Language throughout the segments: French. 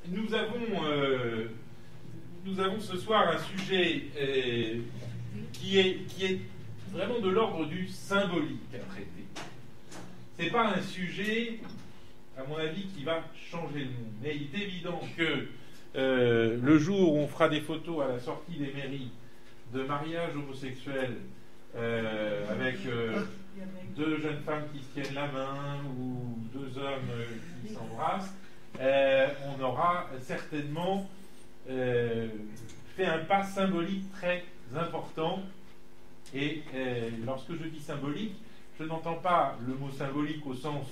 nous avons ce soir un sujet qui est vraiment de l'ordre du symbolique à traiter. C'est pas un sujet, à mon avis, qui va changer le monde. Mais il est évident que le jour où on fera des photos à la sortie des mairies de mariages homosexuels avec deux jeunes femmes qui se tiennent la main ou deux hommes qui s'embrassent, on aura certainement fait un pas symbolique très important. Et lorsque je dis symbolique, je n'entends pas le mot symbolique au sens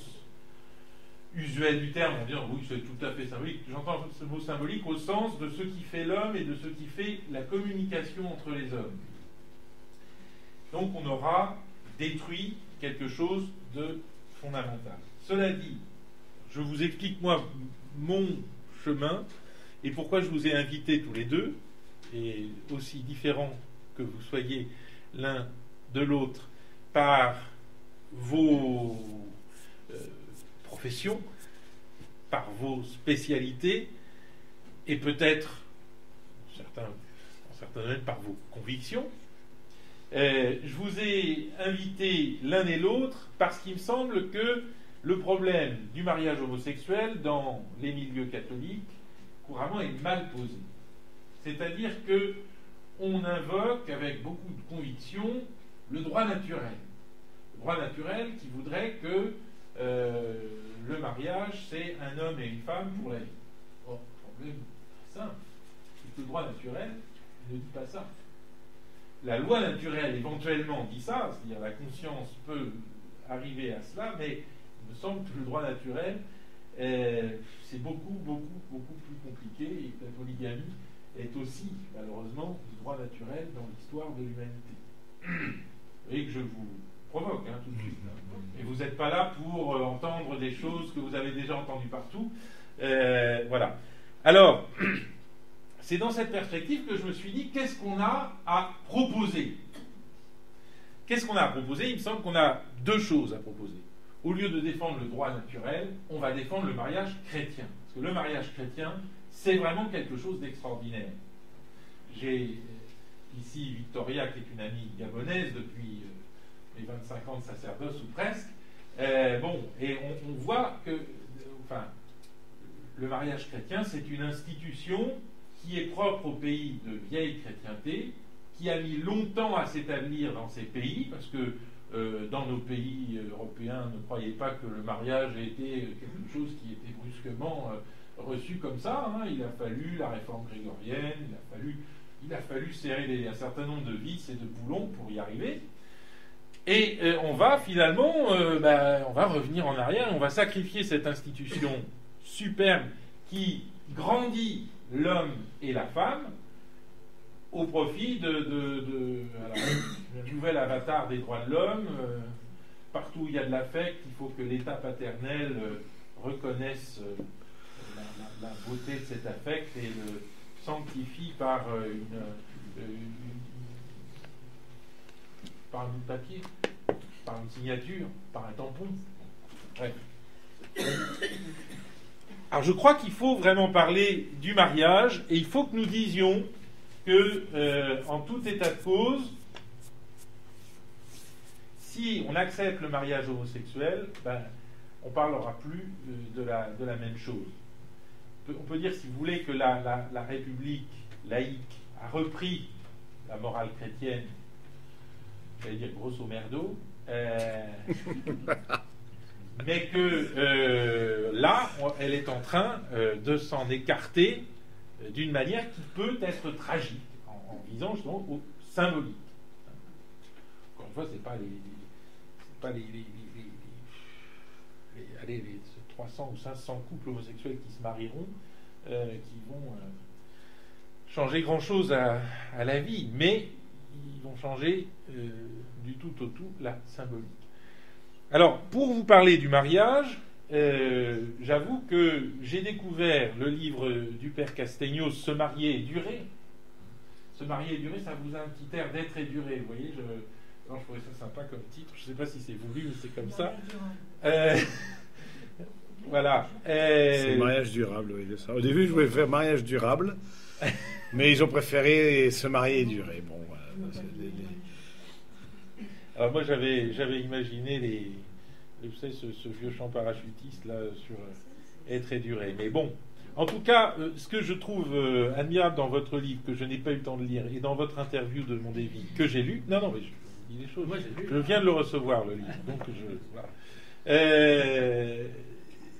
usuel du terme, en disant oui, c'est tout à fait symbolique. J'entends ce mot symbolique au sens de ce qui fait l'homme et de ce qui fait la communication entre les hommes. Donc on aura détruit quelque chose de fondamental. Cela dit, je vous explique moi mon chemin et pourquoi je vous ai invités tous les deux, et aussi différents que vous soyez l'un de l'autre par vos professions, par vos spécialités, et peut-être, en certains domaines, par vos convictions. Je vous ai invités l'un et l'autre parce qu'il me semble que le problème du mariage homosexuel dans les milieux catholiques couramment est mal posé. C'est-à-dire que on invoque avec beaucoup de conviction le droit naturel. Le droit naturel qui voudrait que le mariage, c'est un homme et une femme pour la vie. Or, le problème simple, c'est que le droit naturel ne dit pas ça. La loi naturelle, éventuellement, dit ça, c'est-à-dire la conscience peut arriver à cela, mais il me semble que le droit naturel, c'est beaucoup plus compliqué, et que la polygamie est aussi, malheureusement, du droit naturel dans l'histoire de l'humanité. Vous voyez que je vous provoque, tout de suite. Et vous n'êtes pas là pour entendre des choses que vous avez déjà entendues partout. Voilà. Alors, c'est dans cette perspective que je me suis dit, qu'est-ce qu'on a à proposer? Qu'est-ce qu'on a à proposer? Il me semble qu'on a deux choses à proposer. Au lieu de défendre le droit naturel, on va défendre le mariage chrétien. Parce que le mariage chrétien, c'est vraiment quelque chose d'extraordinaire. J'ai ici Victoria, qui est une amie gabonaise depuis les 25 ans de sacerdoce ou presque. Et on voit que le mariage chrétien, c'est une institution qui est propre au pays de vieille chrétienté, qui a mis longtemps à s'établir dans ces pays, parce que dans nos pays européens, ne croyez pas que le mariage ait été quelque chose qui était brusquement reçu comme ça. Il a fallu la réforme grégorienne, il a fallu serrer un certain nombre de vis et de boulons pour y arriver. Et on va finalement, on va revenir en arrière, on va sacrifier cette institution superbe qui grandit l'homme et la femme au profit du nouvel avatar des droits de l'homme. Partout où il y a de l'affect, il faut que l'État paternel reconnaisse la beauté de cet affect et le sanctifie par par un bout de papier, par une signature, par un tampon. Bref. Alors je crois qu'il faut vraiment parler du mariage, et il faut que nous disions que, en tout état de cause, si on accepte le mariage homosexuel, on ne parlera plus de la même chose. On peut dire, si vous voulez, que la République laïque a repris la morale chrétienne, j'allais dire grosso merdo, mais que là, elle est en train de s'en écarter d'une manière qui peut être tragique, en visant justement au symbolique. Encore une fois, c'est pas les 300 ou 500 couples homosexuels qui se marieront qui vont changer grand-chose à la vie, mais ils vont changer du tout au tout la symbolique. Alors, pour vous parler du mariage, j'avoue que j'ai découvert le livre du père Castegnos, Se marier et durer. Se marier et durer, ça vous a un petit air d'être et durer, vous voyez, je trouvais ça sympa comme titre, je ne sais pas si c'est voulu, mais c'est comme ça. Voilà. C'est le mariage durable, oui, de ça. Au début, je voulais faire mariage durable, mais ils ont préféré se marier et durer. Bon, voilà. Alors moi, j'avais imaginé vous savez, ce vieux chant parachutiste là sur être et durer. Mais bon, en tout cas, ce que je trouve admirable dans votre livre, que je n'ai pas eu le temps de lire, et dans votre interview de Mondévy, que j'ai lu, non, mais je dis des choses. Moi, j'ai lu. Je viens de le recevoir, le livre. Donc voilà.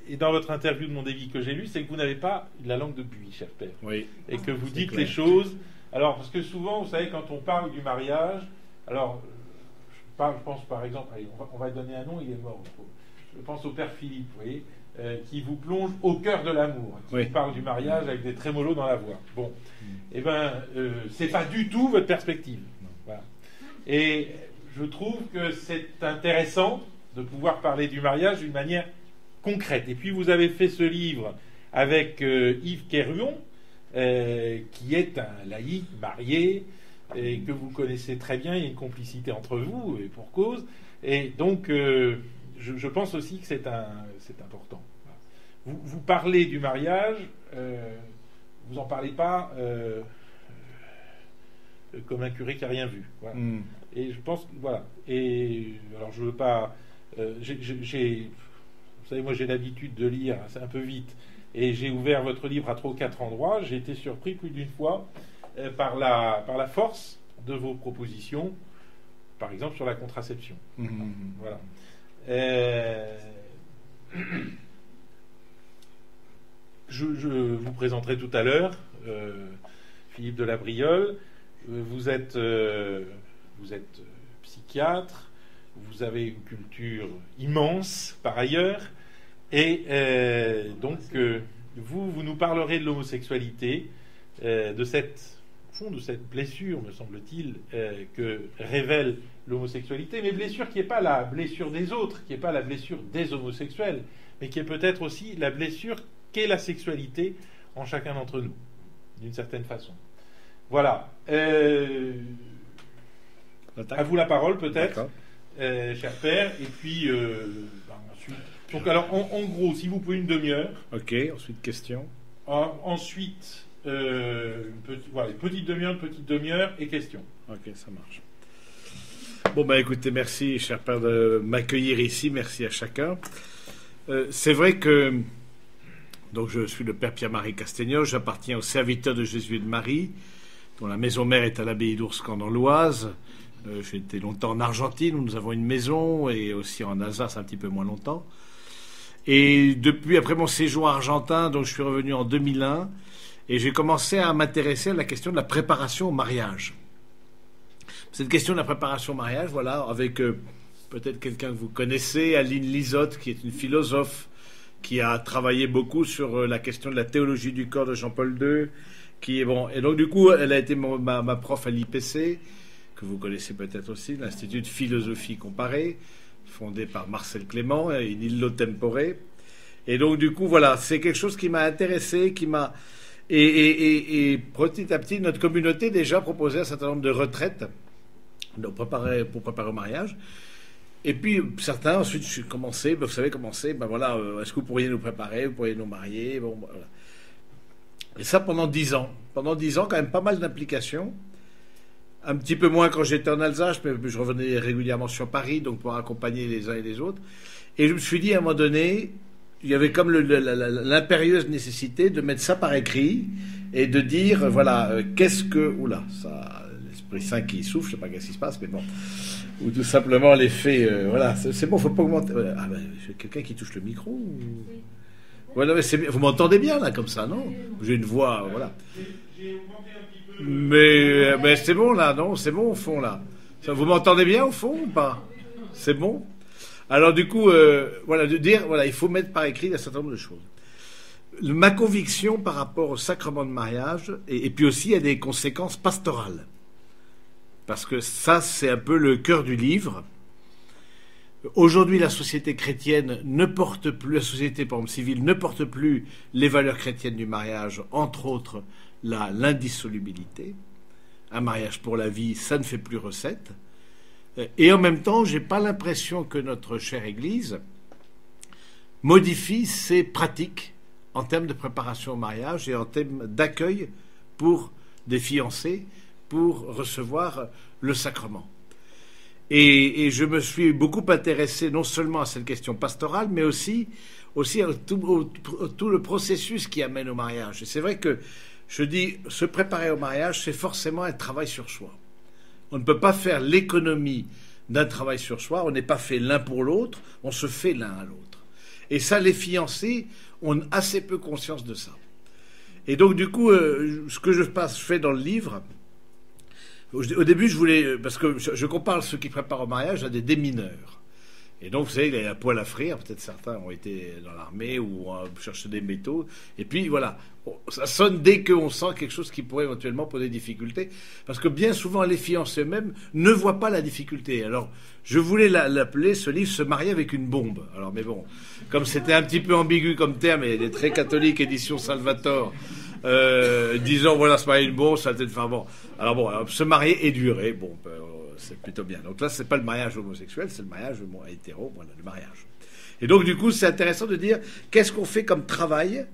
Et dans votre interview de Mondévy que j'ai lu, c'est que vous n'avez pas la langue de buis, cher père. Oui. Et que vous dites clair. les choses. Alors, parce que souvent, vous savez, quand on parle du mariage, alors, je pense par exemple, allez, on va donner un nom, il est mort. Je pense au père Philippe, vous voyez, qui vous plonge au cœur de l'amour, qui Oui. vous parle du mariage avec des trémolos dans la voix. Bon, eh bien, c'est pas du tout votre perspective. Voilà. Et je trouve que c'est intéressant de pouvoir parler du mariage d'une manière concrète. Et puis vous avez fait ce livre avec Yves Kerhuon, qui est un laïc marié, et que vous connaissez très bien, il y a une complicité entre vous, et pour cause. Et donc, je pense aussi que c'est important. Vous parlez du mariage, vous n'en parlez pas comme un curé qui n'a rien vu. Voilà. Et je pense que, voilà. Et alors, je ne veux pas... vous savez, moi, j'ai l'habitude de lire, c'est un peu vite, et j'ai ouvert votre livre à 3 ou 4 endroits. J'ai été surpris plus d'une fois par la force de vos propositions, par exemple sur la contraception. Voilà. Je vous présenterai tout à l'heure Philippe de la Briole. Vous êtes psychiatre, vous avez une culture immense par ailleurs, et donc vous nous parlerez de l'homosexualité, de cette blessure, me semble-t-il, que révèle l'homosexualité, mais blessure qui n'est pas la blessure des autres, qui n'est pas la blessure des homosexuels, mais qui est peut-être aussi la blessure qu'est la sexualité en chacun d'entre nous, d'une certaine façon. Voilà. À vous la parole, peut-être, cher père, et puis ensuite... Donc, alors, en gros, si vous pouvez une demi-heure. Ok, ensuite, question. Ensuite... petite demi-heure et question. Ok, ça marche. Bon, écoutez, merci, cher père, de m'accueillir ici. Merci à chacun. C'est vrai que donc je suis le père Pierre-Marie Castegnols, j'appartiens aux serviteurs de Jésus et de Marie, dont la maison mère est à l'abbaye d'Ourscan dans l'Oise. J'ai été longtemps en Argentine, où nous avons une maison, et aussi en Alsace un petit peu moins longtemps. Et depuis, après mon séjour argentin, donc je suis revenu en 2001, et j'ai commencé à m'intéresser à la question de la préparation au mariage. Cette question de la préparation au mariage, voilà, avec peut-être quelqu'un que vous connaissez, Aline Lisotte, qui est une philosophe, qui a travaillé beaucoup sur la question de la théologie du corps de Jean-Paul II, qui est bon. Et donc du coup, elle a été ma prof à l'IPC, que vous connaissez peut-être aussi, l'Institut de philosophie comparée, fondé par Marcel Clément, in illo tempore. Et donc du coup, voilà, c'est quelque chose qui m'a intéressé, qui m'a... Et petit à petit, notre communauté déjà proposait un certain nombre de retraites pour préparer au mariage. Et puis certains, ensuite, je commençais, vous savez, voilà, est-ce que vous pourriez nous préparer, vous pourriez nous marier, bon, voilà. Et ça pendant 10 ans. Pendant 10 ans, quand même pas mal d'implications. Un petit peu moins quand j'étais en Alsace, mais je revenais régulièrement sur Paris, donc pour accompagner les uns et les autres. Et je me suis dit, à un moment donné, il y avait comme l'impérieuse nécessité de mettre ça par écrit et de dire, voilà, qu'est-ce que... Oula, ça, l'Esprit Saint qui souffle, je ne sais pas qu'est-ce qui se passe, mais bon. Ou tout simplement l'effet... voilà, c'est bon, il ne faut pas augmenter... Ah ben, quelqu'un qui touche le micro ou... Voilà, mais vous m'entendez bien, là, comme ça, non? J'ai une voix, voilà. J'ai augmenté un petit peu... Mais c'est bon, là, non? C'est bon, au fond, là. Vous m'entendez bien, au fond, ou pas? C'est bon? Alors du coup, voilà, de dire, voilà, il faut mettre par écrit un certain nombre de choses. Ma conviction par rapport au sacrement de mariage, et puis aussi il y a des conséquences pastorales. Parce que ça, c'est un peu le cœur du livre. Aujourd'hui, la société chrétienne ne porte plus, la société, par exemple, civile, ne porte plus les valeurs chrétiennes du mariage, entre autres l'indissolubilité. Un mariage pour la vie, ça ne fait plus recette. Et en même temps, je n'ai pas l'impression que notre chère Église modifie ses pratiques en termes de préparation au mariage et en termes d'accueil pour des fiancés pour recevoir le sacrement. Et je me suis beaucoup intéressé non seulement à cette question pastorale, mais aussi à tout le processus qui amène au mariage. Et c'est vrai que je dis, se préparer au mariage, c'est forcément un travail sur soi. On ne peut pas faire l'économie d'un travail sur soi, on n'est pas fait l'un pour l'autre, on se fait l'un à l'autre. Et ça, les fiancés ont assez peu conscience de ça. Et donc, du coup, ce que je fais dans le livre, au début, je voulais, parce que je compare ceux qui préparent au mariage à des démineurs. Et donc, vous savez, il y a la poêle à frire, peut-être certains ont été dans l'armée ou ont cherché des métaux. Et puis, voilà, ça sonne dès qu'on sent quelque chose qui pourrait éventuellement poser des difficultés. Parce que bien souvent, les fiancés eux-mêmes ne voient pas la difficulté. Alors, je voulais l'appeler, ce livre, Se marier avec une bombe. Alors, mais bon, comme c'était un petit peu ambigu comme terme, et des très catholiques, édition Salvatore, disant, voilà, se marier une bombe, ça va peut-être faire bon. Alors, se marier et durer, bon, c'est plutôt bien. Donc là, c'est pas le mariage homosexuel, c'est le mariage hétéro, voilà, le mariage. Et donc, du coup, c'est intéressant de dire qu'est-ce qu'on fait comme travail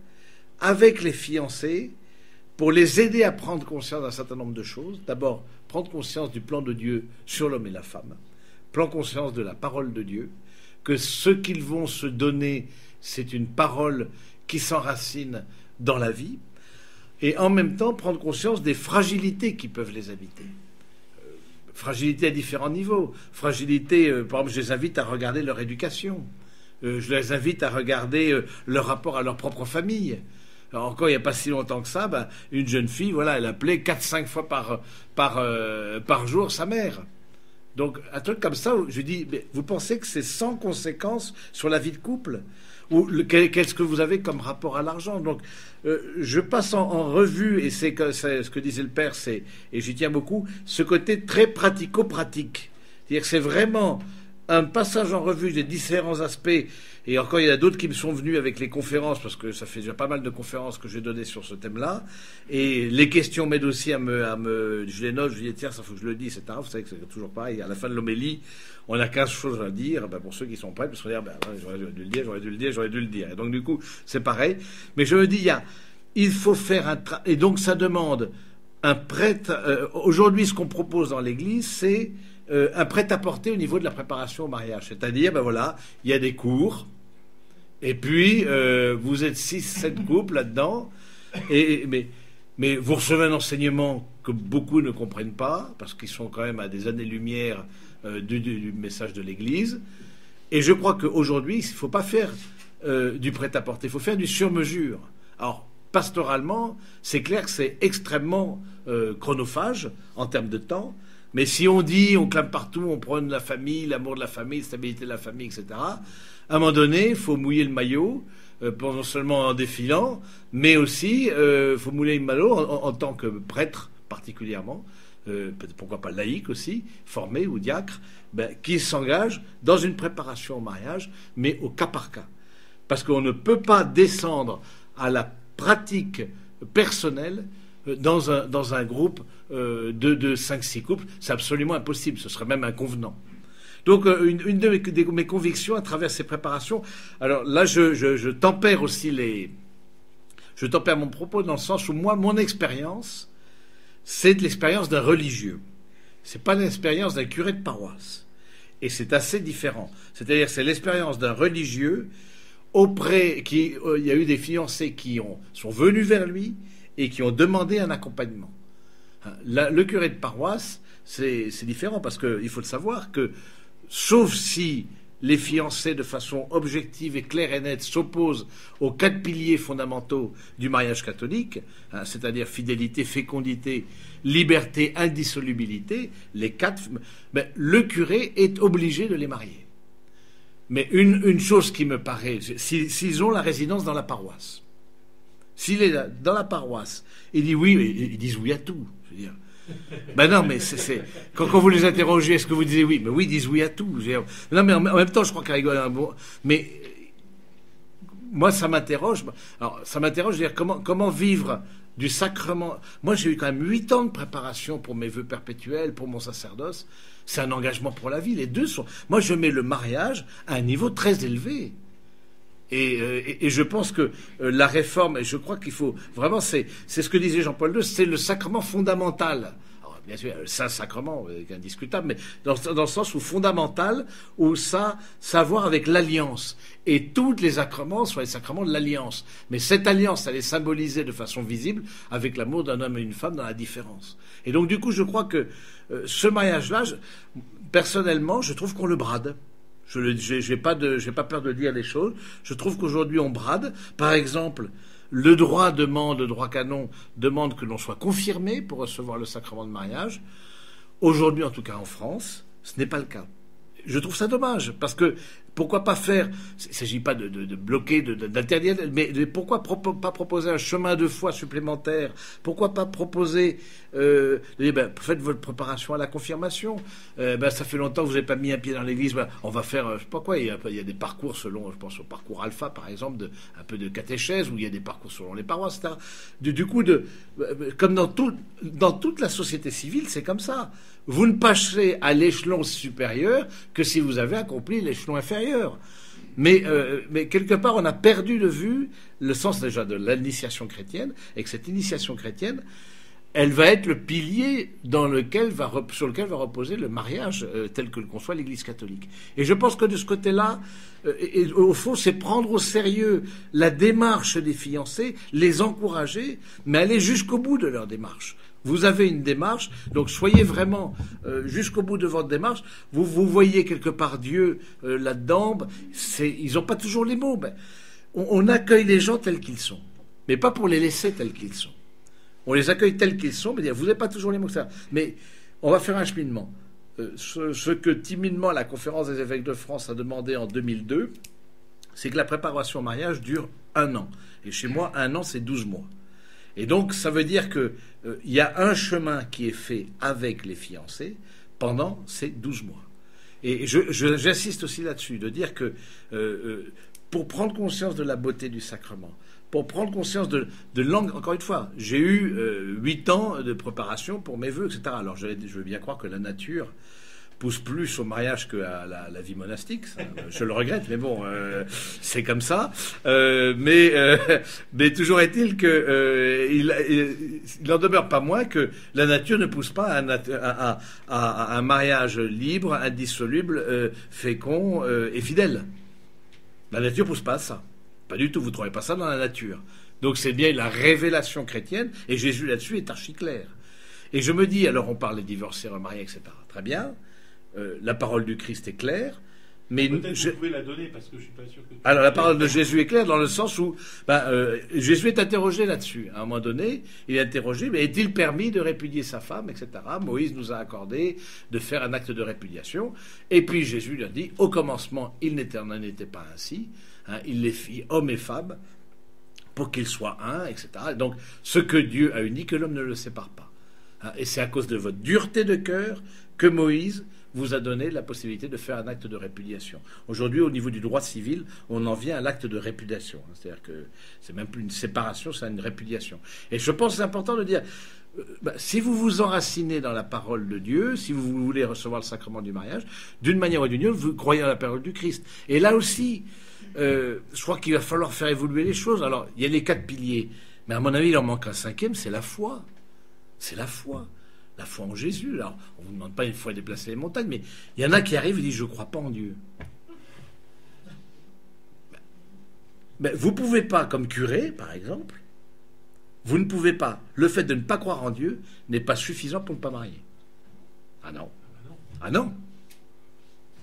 avec les fiancés pour les aider à prendre conscience d'un certain nombre de choses. D'abord, prendre conscience du plan de Dieu sur l'homme et la femme, prendre conscience de la parole de Dieu, que ce qu'ils vont se donner, c'est une parole qui s'enracine dans la vie, et en même temps prendre conscience des fragilités qui peuvent les habiter. Fragilité à différents niveaux. Fragilité, par exemple, je les invite à regarder leur éducation. Je les invite à regarder leur rapport à leur propre famille. Alors encore, il n'y a pas si longtemps que ça, une jeune fille, voilà, elle appelait 4-5 fois par jour sa mère. Donc, un truc comme ça, je dis, mais vous pensez que c'est sans conséquence sur la vie de couple? Ou qu'est-ce que vous avez comme rapport à l'argent? Donc, je passe en revue, et c'est ce que disait le père, et j'y tiens beaucoup, ce côté très pratico-pratique. C'est-à-dire que c'est vraiment un passage en revue des différents aspects. Et encore, il y en a d'autres qui me sont venus avec les conférences, parce que ça fait déjà pas mal de conférences que j'ai données sur ce thème-là. Et les questions m'aident aussi je les note, je dis, tiens, ça faut que je le dise, etc. Vous savez que c'est toujours pareil. À la fin de l'homélie, on a 15 choses à dire, pour ceux qui sont prêts, parce qu'on dit, j'aurais dû le dire, j'aurais dû le dire. Et donc, du coup, c'est pareil. Mais je me dis, il faut faire et donc, ça demande un prêtre. Aujourd'hui, ce qu'on propose dans l'Église, c'est un prêt-à-porter au niveau de la préparation au mariage. C'est-à-dire, voilà, il y a des cours, et puis vous êtes 6-7 couples là-dedans, mais vous recevez un enseignement que beaucoup ne comprennent pas, parce qu'ils sont quand même à des années-lumière du message de l'Église. Et je crois qu'aujourd'hui, il ne faut pas faire du prêt-à-porter, il faut faire du sur-mesure. Alors, pastoralement, c'est clair que c'est extrêmement chronophage en termes de temps. Mais si on dit, on clame partout, on prône la famille, l'amour de la famille, la stabilité de la famille, etc., à un moment donné, il faut mouiller le maillot, non seulement en défilant, mais aussi il faut mouiller le maillot en tant que prêtre particulièrement, pourquoi pas laïque aussi, formé ou diacre, qui s'engage dans une préparation au mariage, mais au cas par cas. Parce qu'on ne peut pas descendre à la pratique personnelle dans un groupe de 5-6 couples. C'est absolument impossible, ce serait même inconvenant. Donc une de mes convictions à travers ces préparations, alors là je tempère aussi je tempère mon propos dans le sens où moi, mon expérience, c'est de l'expérience d'un religieux. C'est pas l'expérience d'un curé de paroisse. Et c'est assez différent. C'est-à-dire c'est l'expérience d'un religieux il y a eu des fiancés qui sont venus vers lui et qui ont demandé un accompagnement. Le curé de paroisse, c'est différent parce qu'il faut le savoir que, sauf si les fiancés, de façon objective et claire et nette, s'opposent aux 4 piliers fondamentaux du mariage catholique, c'est-à-dire fidélité, fécondité, liberté, indissolubilité, les 4, le curé est obligé de les marier. Mais une chose qui me paraît, s'ils ont la résidence dans la paroisse, s'il est dans la paroisse, il dit oui, ils disent oui à tout. Je veux dire. Non, mais quand vous les interrogez, est-ce que vous disiez oui? Mais oui, ils disent oui à tout. Je veux dire. Non, mais en même temps, je crois qu'ils rigolent. Mais moi, ça m'interroge. Alors, ça m'interroge de dire comment vivre du sacrement. Moi, j'ai eu quand même 8 ans de préparation pour mes vœux perpétuels, pour mon sacerdoce. C'est un engagement pour la vie. Les deux sont. Moi, je mets le mariage à un niveau très élevé. Et je pense que la réforme, et je crois qu'il faut vraiment, c'est ce que disait Jean-Paul II, c'est le sacrement fondamental. Alors, bien sûr, c'est un sacrement indiscutable, mais dans le sens où fondamental, où ça voir avec l'alliance. Et tous les sacrements sont les sacrements de l'alliance. Mais cette alliance, elle est symbolisée de façon visible avec l'amour d'un homme et une femme dans la différence. Et donc, du coup, je crois que ce mariage-là, personnellement, je trouve qu'on le brade. Je n'ai pas peur de dire les choses. Je trouve qu'aujourd'hui, on brade. Par exemple, le droit canon demande que l'on soit confirmé pour recevoir le sacrement de mariage. Aujourd'hui, en tout cas en France, ce n'est pas le cas. Je trouve ça dommage, parce que pourquoi pas faire... Il ne s'agit pas de bloquer, d'interdire, mais pourquoi pas proposer un chemin de foi supplémentaire? Pourquoi pas proposer de dire, faites votre préparation à la confirmation. Ça fait longtemps que vous n'avez pas mis un pied dans l'église. On va faire, je sais pas quoi, il y a des parcours selon, je pense au parcours alpha, par exemple, un peu de catéchèse, où il y a des parcours selon les paroisses, etc. Du coup, comme dans toute la société civile, c'est comme ça. Vous ne passerez à l'échelon supérieur que si vous avez accompli l'échelon inférieur. Mais quelque part, on a perdu de vue le sens déjà de l'initiation chrétienne, et que cette initiation chrétienne, elle va être le pilier sur lequel va reposer le mariage tel que le conçoit l'Église catholique. Et je pense que de ce côté-là, au fond, c'est prendre au sérieux la démarche des fiancés, les encourager, mais aller jusqu'au bout de leur démarche. Vous avez une démarche, donc soyez vraiment jusqu'au bout de votre démarche. Vous voyez quelque part Dieu là-dedans. Ils n'ont pas toujours les mots. On accueille les gens tels qu'ils sont, mais pas pour les laisser tels qu'ils sont. On les accueille tels qu'ils sont, mais vous n'avez pas toujours les mots que ça. Mais on va faire un cheminement. Ce que timidement la Conférence des évêques de France a demandé en 2002, c'est que la préparation au mariage dure 1 an. Et chez moi, 1 an, c'est 12 mois. Et donc, ça veut dire qu'il y a un chemin qui est fait avec les fiancés pendant ces 12 mois. Et j'insiste aussi là-dessus, de dire que pour prendre conscience de la beauté du sacrement, pour prendre conscience de langue, encore une fois, j'ai eu 8 ans de préparation pour mes vœux, etc. Alors, je veux bien croire que la nature pousse plus au mariage qu'à la vie monastique. Ça, je le regrette, mais bon, c'est comme ça. Mais toujours est-il que il n'en demeure pas moins que la nature ne pousse pas à un mariage libre, indissoluble, fécond et fidèle. La nature ne pousse pas à ça. Pas du tout, vous ne trouvez pas ça dans la nature. Donc c'est bien la révélation chrétienne, et Jésus là-dessus est archi clair. Et je me dis, alors on parle des divorcés, remariés, etc. Très bien. La parole du Christ est claire, mais peut-être vous pouvez la donner parce que je suis pas sûr que. Alors la parole de Jésus est claire dans le sens où Jésus est interrogé là-dessus. À un moment donné, il est interrogé, mais est-il permis de répudier sa femme, etc. Moïse nous a accordé de faire un acte de répudiation, et puis Jésus lui a dit, au commencement, il n'était pas ainsi. Il les fit hommes et femmes pour qu'ils soient un, etc. Donc ce que Dieu a uni, que l'homme ne le sépare pas. Et c'est à cause de votre dureté de cœur que Moïse vous a donné la possibilité de faire un acte de répudiation. Aujourd'hui, au niveau du droit civil, on en vient à l'acte de répudiation. C'est-à-dire que c'est même plus une séparation, c'est une répudiation. Et je pense que c'est important de dire, si vous vous enracinez dans la parole de Dieu, si vous voulez recevoir le sacrement du mariage, d'une manière ou d'une autre, vous croyez en la parole du Christ. Et là aussi, je crois qu'il va falloir faire évoluer les choses. Alors, il y a les 4 piliers, mais à mon avis, il en manque un 5e, c'est la foi. C'est la foi. La foi en Jésus. Alors, on ne vous demande pas une fois de déplacer les montagnes, mais il y en a qui arrivent et disent, je ne crois pas en Dieu. Vous ne pouvez pas, comme curé, par exemple, vous ne pouvez pas. Le fait de ne pas croire en Dieu n'est pas suffisant pour ne pas marier. Ah non. Ah non.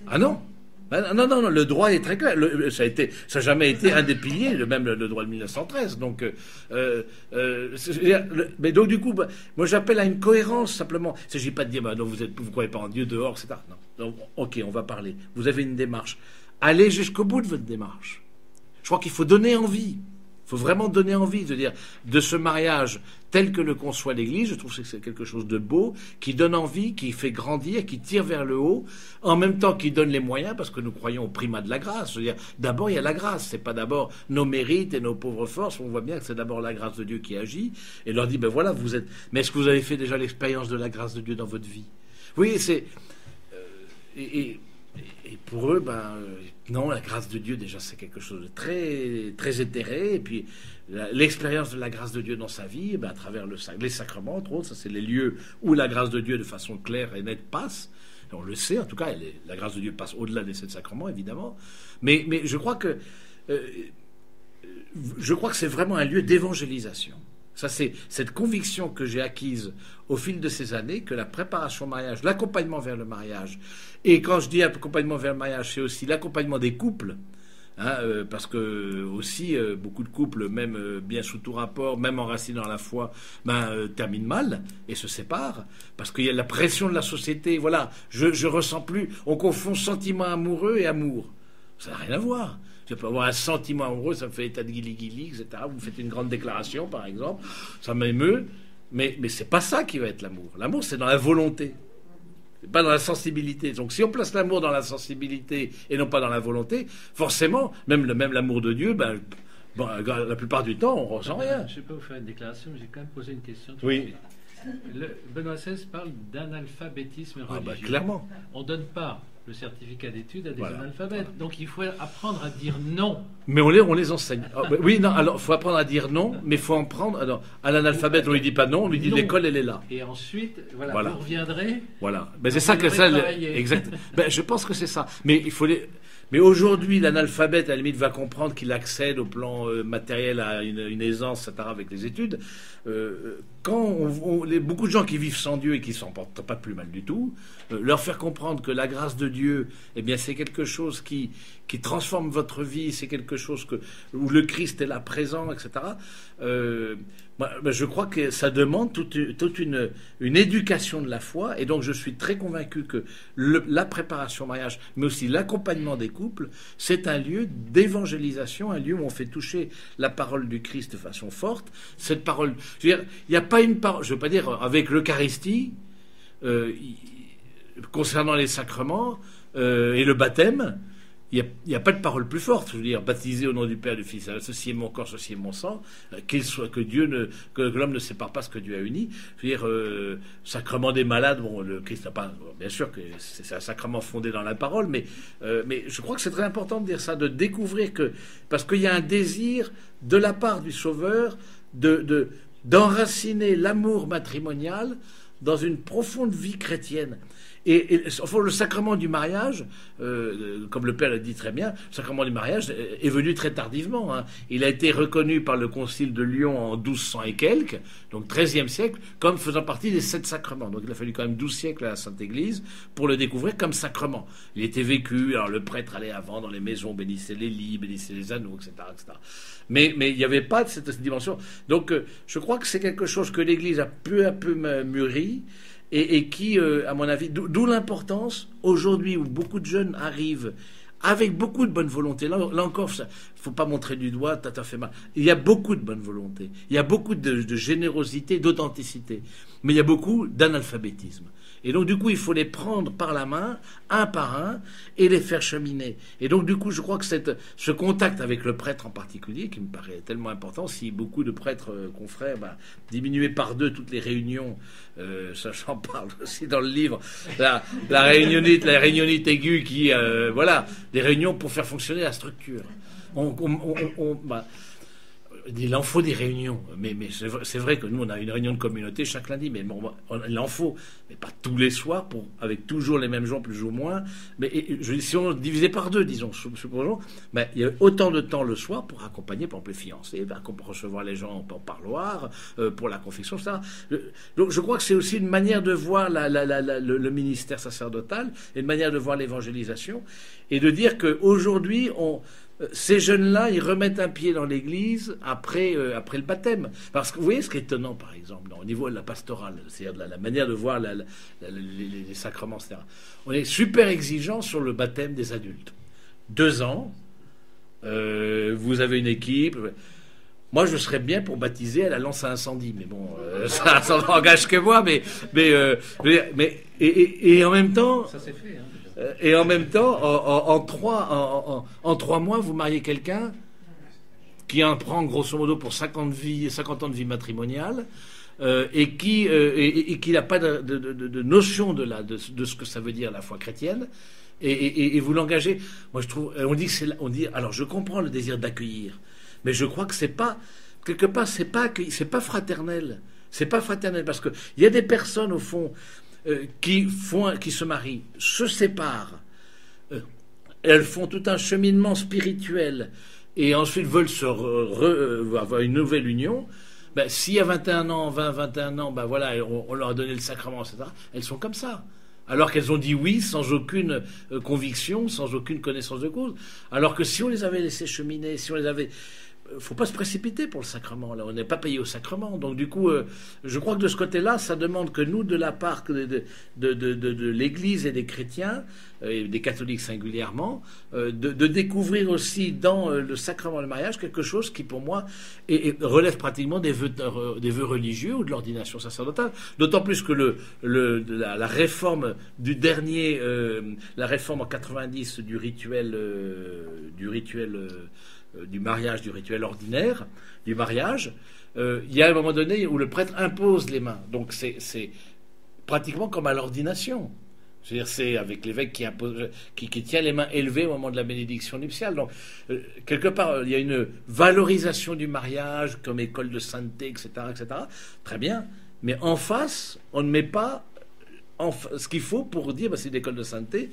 Ah non. Non, le droit est très clair. Ça n'a jamais été un des piliers, même le droit de 1913. Donc, mais donc du coup, moi j'appelle à une cohérence simplement. Il ne s'agit pas de dire, non, vous ne croyez pas en Dieu dehors, etc. Non. Donc, ok, on va parler. Vous avez une démarche. Allez jusqu'au bout de votre démarche. Je crois qu'il faut donner envie. Il faut vraiment donner envie de dire de ce mariage tel que le conçoit l'Église. Je trouve que c'est quelque chose de beau, qui donne envie, qui fait grandir, qui tire vers le haut, en même temps qui donne les moyens, parce que nous croyons au primat de la grâce. Je veux dire, d'abord il y a la grâce, c'est pas d'abord nos mérites et nos pauvres forces. On voit bien que c'est d'abord la grâce de Dieu qui agit, et leur dit, voilà, vous êtes. Mais est-ce que vous avez fait déjà l'expérience de la grâce de Dieu dans votre vie? Oui, c'est Et pour eux, non, la grâce de Dieu, déjà, c'est quelque chose de très, très éthéré. Et puis, l'expérience de la grâce de Dieu dans sa vie, à travers les sacrements, entre autres, ça, c'est les lieux où la grâce de Dieu, de façon claire et nette, passe. Et on le sait, en tout cas, la grâce de Dieu passe au-delà des 7 sacrements, évidemment. Mais je crois que c'est vraiment un lieu d'évangélisation. Ça, c'est cette conviction que j'ai acquise au fil de ces années, que la préparation au mariage, l'accompagnement vers le mariage, et quand je dis accompagnement vers le mariage, c'est aussi l'accompagnement des couples, parce que aussi beaucoup de couples, même bien sous tout rapport, même enracinés dans la foi, terminent mal et se séparent, parce qu'il y a la pression de la société. Voilà, je ressens plus, on confond sentiment amoureux et amour. Ça n'a rien à voir. Je peux avoir un sentiment amoureux, ça me fait état de guili-guili, etc. Vous faites une grande déclaration, par exemple, ça m'émeut, mais c'est pas ça qui va être l'amour. L'amour, c'est dans la volonté, c'est pas dans la sensibilité. Donc si on place l'amour dans la sensibilité et non pas dans la volonté, forcément, même l'amour de Dieu, la plupart du temps, on ressent rien. Je ne vais pas vous faire une déclaration, mais j'ai quand même posé une question. Oui. Benoît XVI parle d'analphabétisme religieux. Clairement. On ne donne pas le certificat d'études à des Voilà. analphabètes. Donc il faut apprendre à dire non. Mais on les enseigne. Oui, non, alors il faut apprendre à dire non, mais il faut en prendre. Alors, à l'analphabète, on lui dit pas non, on lui dit Non. L'école, elle est là. Et ensuite, Voilà. vous reviendrez. Voilà. Mais c'est ça que ça. Exact. Je pense que c'est ça. Mais il faut Mais aujourd'hui, l'analphabète, à la limite, va comprendre qu'il accède au plan matériel à une aisance, etc., avec les études. Quand beaucoup de gens qui vivent sans Dieu et qui ne s'en portent pas plus mal du tout, leur faire comprendre que la grâce de Dieu, eh bien, c'est quelque chose qui transforme votre vie, c'est quelque chose où le Christ est là présent, etc. Je crois que ça demande toute une éducation de la foi, et donc je suis très convaincu que la préparation au mariage, mais aussi l'accompagnement des couples, c'est un lieu d'évangélisation, un lieu où on fait toucher la parole du Christ de façon forte. Cette parole, je veux dire, il n'y a pas une parole, je veux pas dire avec l'Eucharistie, concernant les sacrements et le baptême. Il n'y a pas de parole plus forte. Je veux dire, baptisé au nom du Père, du Fils, ceci est mon corps, ceci est mon sang, que l'homme ne sépare pas ce que Dieu a uni. Je veux dire, sacrement des malades, le Christ n'a pas, bien sûr que c'est un sacrement fondé dans la parole, mais je crois que c'est très important de dire ça, de découvrir parce qu'il y a un désir de la part du Sauveur d'enraciner l'amour matrimonial dans une profonde vie chrétienne. Et enfin, le sacrement du mariage, comme le Père l'a dit très bien, le sacrement du mariage est venu très tardivement. Il a été reconnu par le Concile de Lyon en 1200 et quelques, donc 13e siècle, comme faisant partie des 7 sacrements. Donc il a fallu quand même 12 siècles à la Sainte Église pour le découvrir comme sacrement. Il était vécu, alors le prêtre allait avant dans les maisons, bénissait les lits, bénissait les anneaux, etc. etc. Mais il n'y avait pas de cette dimension. Donc je crois que c'est quelque chose que l'Église a peu à peu mûri, et qui, à mon avis, d'où l'importance, aujourd'hui, où beaucoup de jeunes arrivent avec beaucoup de bonne volonté. Là encore, il ne faut pas montrer du doigt, t'as fait mal. Il y a beaucoup de bonne volonté, il y a beaucoup de générosité, d'authenticité, mais il y a beaucoup d'analphabétisme. Et donc, du coup, il faut les prendre par la main, un par un, et les faire cheminer. Et donc, du coup, je crois que ce contact avec le prêtre en particulier, qui me paraît tellement important, si beaucoup de prêtres confrères diminuaient par 2 toutes les réunions, ça j'en parle aussi dans le livre, la réunionnite aiguë qui, des réunions pour faire fonctionner la structure. Il en faut des réunions, mais c'est vrai que nous on a une réunion de communauté chaque lundi, mais il en faut, mais pas tous les soirs, avec toujours les mêmes gens plus ou moins. Mais si on divisait par 2, disons, supposons, il y a autant de temps le soir pour accompagner, par exemple, les fiancés, pour recevoir les gens en parloir, pour la confection, etc. Donc je crois que c'est aussi une manière de voir le ministère sacerdotal, et une manière de voir l'évangélisation, et de dire qu'aujourd'hui ces jeunes-là, ils remettent un pied dans l'église après le baptême. Parce que vous voyez ce qui est étonnant, par exemple, au niveau de la pastorale, c'est-à-dire de la manière de voir les sacrements, etc. On est super exigeant sur le baptême des adultes. 2 ans, vous avez une équipe. Moi, je serais bien pour baptiser à la lance à incendie, mais bon, ça n'engage que moi, et en même temps... Ça s'est fait, Et en même temps, en 3 mois, vous mariez quelqu'un qui en prend grosso modo pour 50 ans de vie matrimoniale, et qui n'a pas de notion de ce que ça veut dire la foi chrétienne. Et vous l'engagez. Moi, je trouve, on dit, alors je comprends le désir d'accueillir, mais je crois que c'est pas, quelque part, c'est pas fraternel. C'est pas fraternel parce que il y a des personnes au fond qui se marient, se séparent, elles font tout un cheminement spirituel et ensuite veulent avoir une nouvelle union. Ben, s'il y a 21 ans, 21 ans, ben voilà, on leur a donné le sacrement, etc. Elles sont comme ça. Alors qu'elles ont dit oui sans aucune conviction, sans aucune connaissance de cause. Alors que si on les avait laissées cheminer, si on les avait... faut pas se précipiter pour le sacrement. Là, on n'est pas payé au sacrement. Donc du coup, je crois que de ce côté-là, ça demande que nous, de la part de l'Église et des chrétiens, et des catholiques singulièrement, de découvrir aussi dans le sacrement du mariage quelque chose qui, pour moi, relève pratiquement des vœux religieux ou de l'ordination sacerdotale. D'autant plus que la réforme du dernier, la réforme en 90 du rituel du mariage, du rituel ordinaire, du mariage, il y a un moment donné où le prêtre impose les mains. Donc c'est pratiquement comme à l'ordination. C'est-à-dire c'est avec l'évêque qui tient les mains élevées au moment de la bénédiction nuptiale. Donc quelque part, il y a une valorisation du mariage comme école de sainteté, etc., etc. Très bien. Mais en face, on ne met pas ce qu'il faut pour dire c'est une école de sainteté,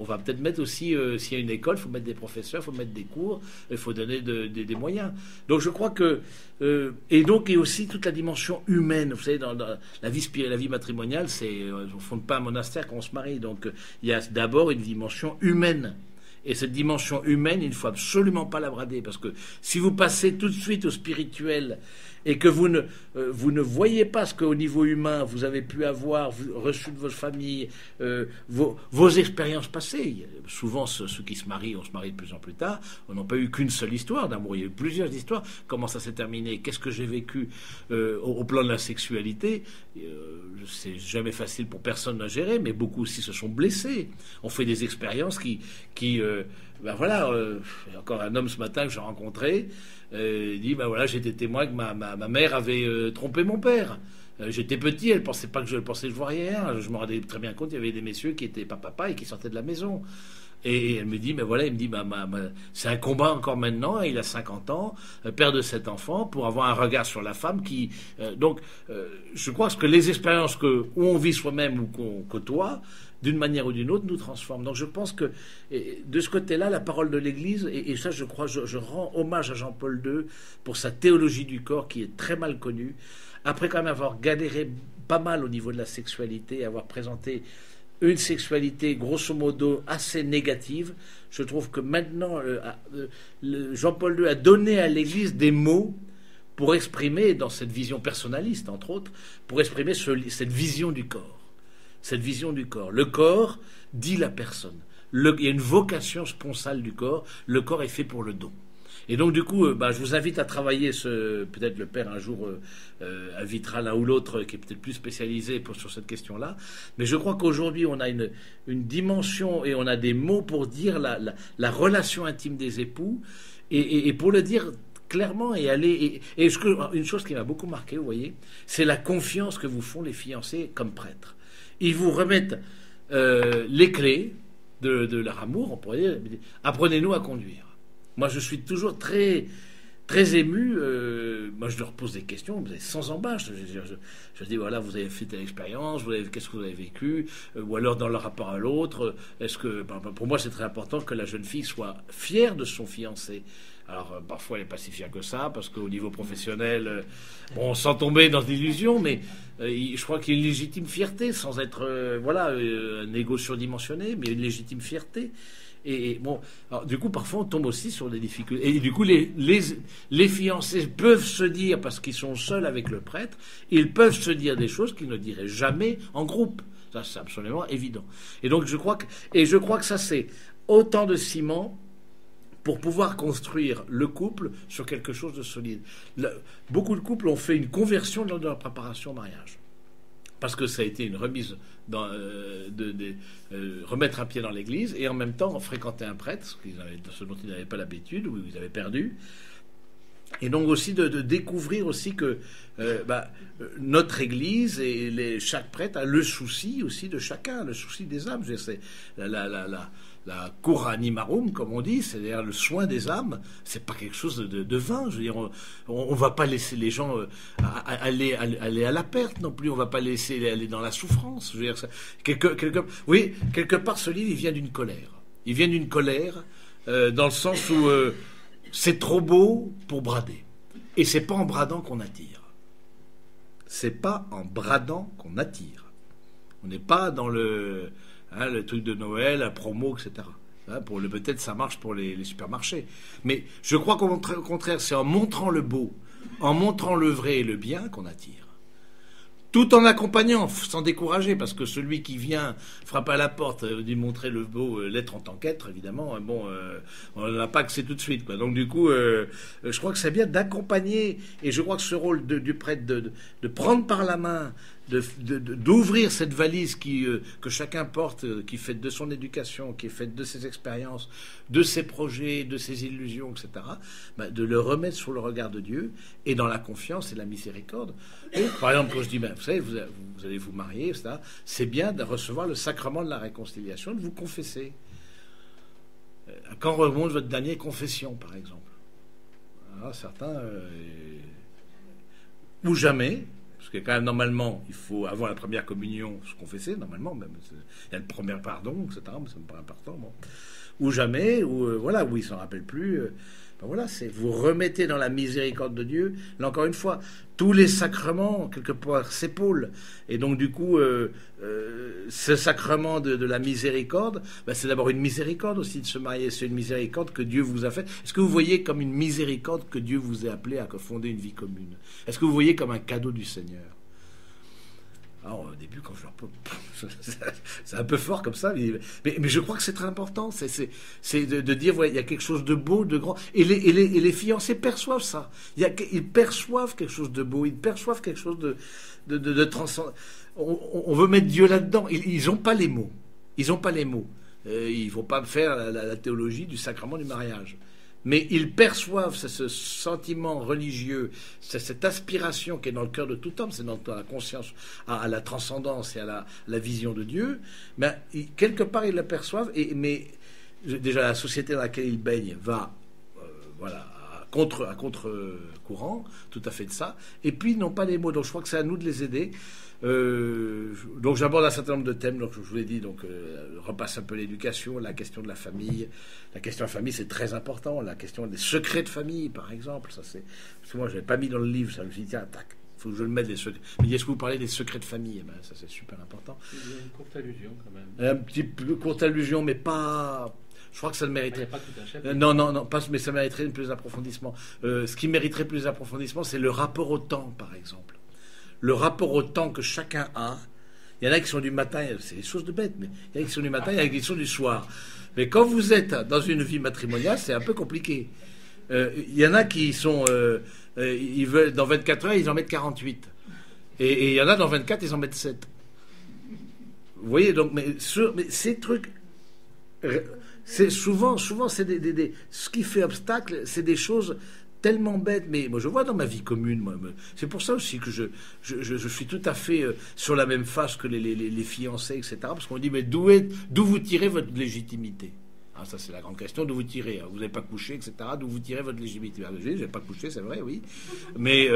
on va peut-être mettre aussi, s'il y a une école, il faut mettre des professeurs, il faut mettre des cours, il faut donner des moyens. Donc je crois que... et donc il y a aussi toute la dimension humaine. Vous savez, dans la vie matrimoniale, on ne fonde pas un monastère quand on se marie. Donc il y a d'abord une dimension humaine. Et cette dimension humaine, il ne faut absolument pas la brader. Parce que si vous passez tout de suite au spirituel et que vous ne voyez pas ce qu'au niveau humain vous avez pu avoir reçu de votre famille, vos expériences passées. Souvent, ceux qui se marient, on se marie de plus en plus tard, on n'a pas eu qu'une seule histoire d'amour, il y a eu plusieurs histoires. Comment ça s'est terminé? Qu'est-ce que j'ai vécu au plan de la sexualité? C'est jamais facile pour personne à gérer, mais beaucoup aussi se sont blessés. On fait des expériences qui voilà, encore un homme ce matin que j'ai rencontré, dit voilà, j'étais témoin que ma mère avait trompé mon père. J'étais petit, elle pensait pas que je voyais rien. Je me rendais très bien compte, il y avait des messieurs qui étaient pas papa et qui sortaient de la maison. Et elle me dit, mais voilà, il me dit, c'est un combat encore maintenant, il a 50 ans, père de 7 enfants, pour avoir un regard sur la femme qui... donc, je crois que les expériences où on vit soi-même ou qu'on côtoie, d'une manière ou d'une autre, nous transforment. Donc je pense que, de ce côté-là, la parole de l'Église, et ça je crois, je rends hommage à Jean-Paul II pour sa théologie du corps qui est très mal connue, après quand même avoir galéré pas mal au niveau de la sexualité, avoir présenté une sexualité grosso modo assez négative. Je trouve que maintenant Jean-Paul II a donné à l'Église des mots pour exprimer, dans cette vision personnaliste entre autres, pour exprimer cette vision du corps. Cette vision du corps. Le corps dit la personne. Il y a une vocation sponsale du corps. Le corps est fait pour le don. Et donc du coup, je vous invite à travailler peut-être le père un jour invitera l'un ou l'autre qui est peut-être plus spécialisé sur cette question-là. Mais je crois qu'aujourd'hui, on a une dimension et on a des mots pour dire la relation intime des époux et pour le dire clairement et aller... une chose qui m'a beaucoup marqué, vous voyez, c'est la confiance que vous font les fiancés comme prêtres. Ils vous remettent les clés de leur amour, on pourrait dire, apprenez-nous à conduire. Moi, je suis toujours très, très ému. Moi, je leur pose des questions sans embâche. Je dis, voilà, vous avez fait telle expérience, qu'est-ce que vous avez vécu, ou alors dans le rapport à l'autre. Est-ce que, pour moi, c'est très important que la jeune fille soit fière de son fiancé. Alors, parfois, elle n'est pas si fière que ça, parce qu'au niveau professionnel, on sent tomber dans l'illusion, mais je crois qu'il y a une légitime fierté, sans être, un égo surdimensionné, mais une légitime fierté. Et bon, alors, du coup, parfois, on tombe aussi sur des difficultés. Et du coup, les fiancés peuvent se dire, parce qu'ils sont seuls avec le prêtre, ils peuvent se dire des choses qu'ils ne diraient jamais en groupe. Ça, c'est absolument évident. Et donc, je crois que ça, c'est autant de ciment pour pouvoir construire le couple sur quelque chose de solide. Beaucoup de couples ont fait une conversion lors de leur préparation au mariage. Parce que ça a été une remise, remettre un pied dans l'église, et en même temps fréquenter un prêtre, ce dont ils n'avaient pas l'habitude, ou ils avaient perdu. Et donc aussi de découvrir aussi que notre Église et chaque prêtre a le souci aussi de chacun, le souci des âmes. C'est la cura animarum, comme on dit, c'est-à-dire le soin des âmes. C'est pas quelque chose de vain. Je veux dire, on va pas laisser les gens aller à la perte non plus. On va pas laisser aller dans la souffrance. Je veux dire, quelque part, ce livre, il vient d'une colère. Il vient d'une colère dans le sens où c'est trop beau pour brader. Et c'est pas en bradant qu'on attire. C'est pas en bradant qu'on attire. On n'est pas dans le truc de Noël, la promo, etc. Peut-être ça marche pour les supermarchés. Mais je crois qu'au contraire, c'est en montrant le beau, en montrant le vrai et le bien qu'on attire. Tout en accompagnant, sans décourager, parce que celui qui vient frapper à la porte, lui montrer le beau, l'être en tant qu'être, évidemment, on n'a pas accès tout de suite, quoi. Donc du coup, je crois que c'est bien d'accompagner, et je crois que ce rôle du prêtre de prendre par la main, d'ouvrir cette valise que chacun porte, qui est faite de son éducation, qui est faite de ses expériences, de ses projets, de ses illusions, etc., de le remettre sous le regard de Dieu, et dans la confiance et la miséricorde. Et, par exemple, quand je dis, vous savez, vous allez vous marier, etc., c'est bien de recevoir le sacrement de la réconciliation, de vous confesser. Quand remonte votre dernière confession, par exemple? Alors, certains... ou jamais... Parce que quand même, normalement, il faut, avant la première communion, se confesser, normalement, même. Il y a le premier pardon, etc., mais ça me paraît important. Bon. Ou jamais, ou où il ne s'en rappelle plus. Vous remettez dans la miséricorde de Dieu. Là, encore une fois, tous les sacrements, quelque part, s'épaulent. Et donc, du coup, ce sacrement de la miséricorde, c'est d'abord une miséricorde aussi de se marier. C'est une miséricorde que Dieu vous a faite. Est-ce que vous voyez comme une miséricorde que Dieu vous a appelé à fonder une vie commune? Est-ce que vous voyez comme un cadeau du Seigneur? Alors, au début, quand je leur peux, c'est un peu fort comme ça, mais je crois que c'est très important. C'est de dire, il y a quelque chose de beau, de grand. Et les fiancés perçoivent ça. Ils perçoivent quelque chose de beau, ils perçoivent quelque chose de transcendant. On veut mettre Dieu là-dedans. Ils n'ont pas les mots. Ils n'ont pas les mots. Ils ne vont pas faire la théologie du sacrement du mariage. Mais ils perçoivent ce sentiment religieux, cette aspiration qui est dans le cœur de tout homme, c'est dans la conscience à la transcendance et à la vision de Dieu. Mais quelque part, ils le perçoivent. Mais déjà, la société dans laquelle ils baignent va à contre-courant, tout à fait de ça. Et puis, ils n'ont pas les mots. Donc, je crois que c'est à nous de les aider. Donc j'aborde un certain nombre de thèmes. Donc je vous l'ai dit, repasse un peu l'éducation, la question de la famille. La question de la famille, c'est très important. La question des secrets de famille, par exemple, ça c'est. Parce que moi, je l'avais pas mis dans le livre. Ça, je me suis dit tiens, tac, faut que je le mette les secrets. Mais est-ce que vous parlez des secrets de famille? Ça c'est super important. Il y a une courte allusion quand même. Un petit peu courte allusion, mais pas. Je crois que ça le mériterait. Pas tout à fait. Non, pas, mais ça mériterait plus d'approfondissement. Ce qui mériterait plus d'approfondissement, c'est le rapport au temps, par exemple. Le rapport au temps que chacun a. Il y en a qui sont du matin, c'est des choses de bêtes, mais il y en a qui sont du matin, il y en a qui sont du soir. Mais quand vous êtes dans une vie matrimoniale, c'est un peu compliqué. Il y en a qui sont... ils veulent, dans 24 heures, ils en mettent 48. Et il y en a dans 24, ils en mettent 7. Vous voyez, donc, mais ces trucs... C'est souvent c'est ce qui fait obstacle, c'est des choses... tellement bête, mais moi je vois dans ma vie commune, c'est pour ça aussi que je suis tout à fait sur la même phase que les fiancés, etc. Parce qu'on dit, mais d'où vous tirez votre légitimité? Ça c'est la grande question, d'où vous tirez? Vous n'avez pas couché, etc. D'où vous tirez votre légitimité? Je n'ai pas couché, c'est vrai, oui. Mais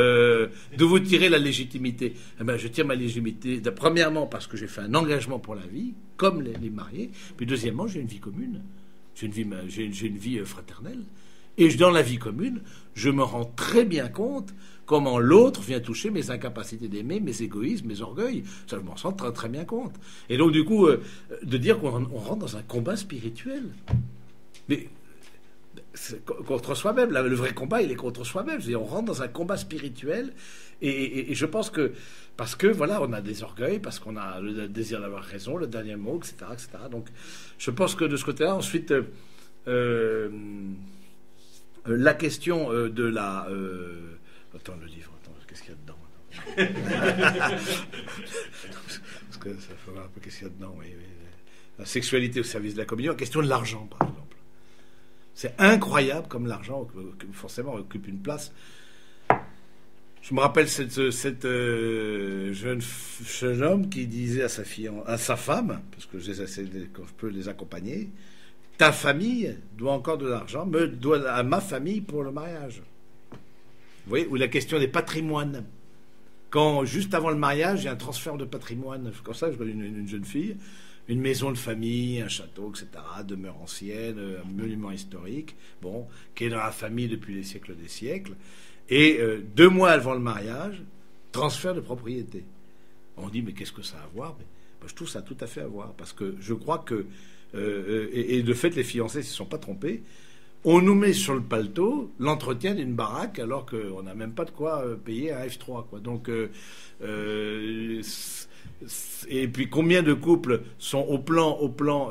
d'où vous tirez la légitimité? Je tire ma légitimité, premièrement, parce que j'ai fait un engagement pour la vie, comme les mariés, puis deuxièmement, j'ai une vie commune, j'ai une vie fraternelle. Et dans la vie commune, je me rends très bien compte comment l'autre vient toucher mes incapacités d'aimer, mes égoïsmes, mes orgueils. Ça, je m'en rends très, très bien compte. Et donc, du coup, de dire qu'on rentre dans un combat spirituel. Mais contre soi-même, le vrai combat, il est contre soi-même. C'est-à-dire, on rentre dans un combat spirituel. Et je pense que, parce que, voilà, on a des orgueils, parce qu'on a le désir d'avoir raison, le dernier mot, etc., etc. Donc, je pense que de ce côté-là, ensuite... la question de la... Attends, le livre, qu'est-ce qu'il y a dedans? Parce que ça fait voir un peu qu'est-ce qu'il y a dedans. Oui. La sexualité au service de la communion. La question de l'argent, par exemple. C'est incroyable comme l'argent, forcément, occupe une place. Je me rappelle cette jeune homme qui disait à sa femme, parce que quand je peux les accompagner, ta famille doit encore de l'argent, me doit à ma famille pour le mariage. Vous voyez, ou la question des patrimoines. Quand, juste avant le mariage, il y a un transfert de patrimoine. Comme ça, je vois une jeune fille, une maison de famille, un château, etc., demeure ancienne, un monument historique, bon, qui est dans la famille depuis les siècles des siècles. Et 2 mois avant le mariage, transfert de propriété. On dit, mais qu'est-ce que ça a à voir? Je trouve ça tout à fait à voir, parce que je crois que, et de fait, les fiancés ne se sont pas trompés, on nous met sur le paletot l'entretien d'une baraque alors qu'on n'a même pas de quoi payer un F3, quoi. Donc, et puis combien de couples sont au plan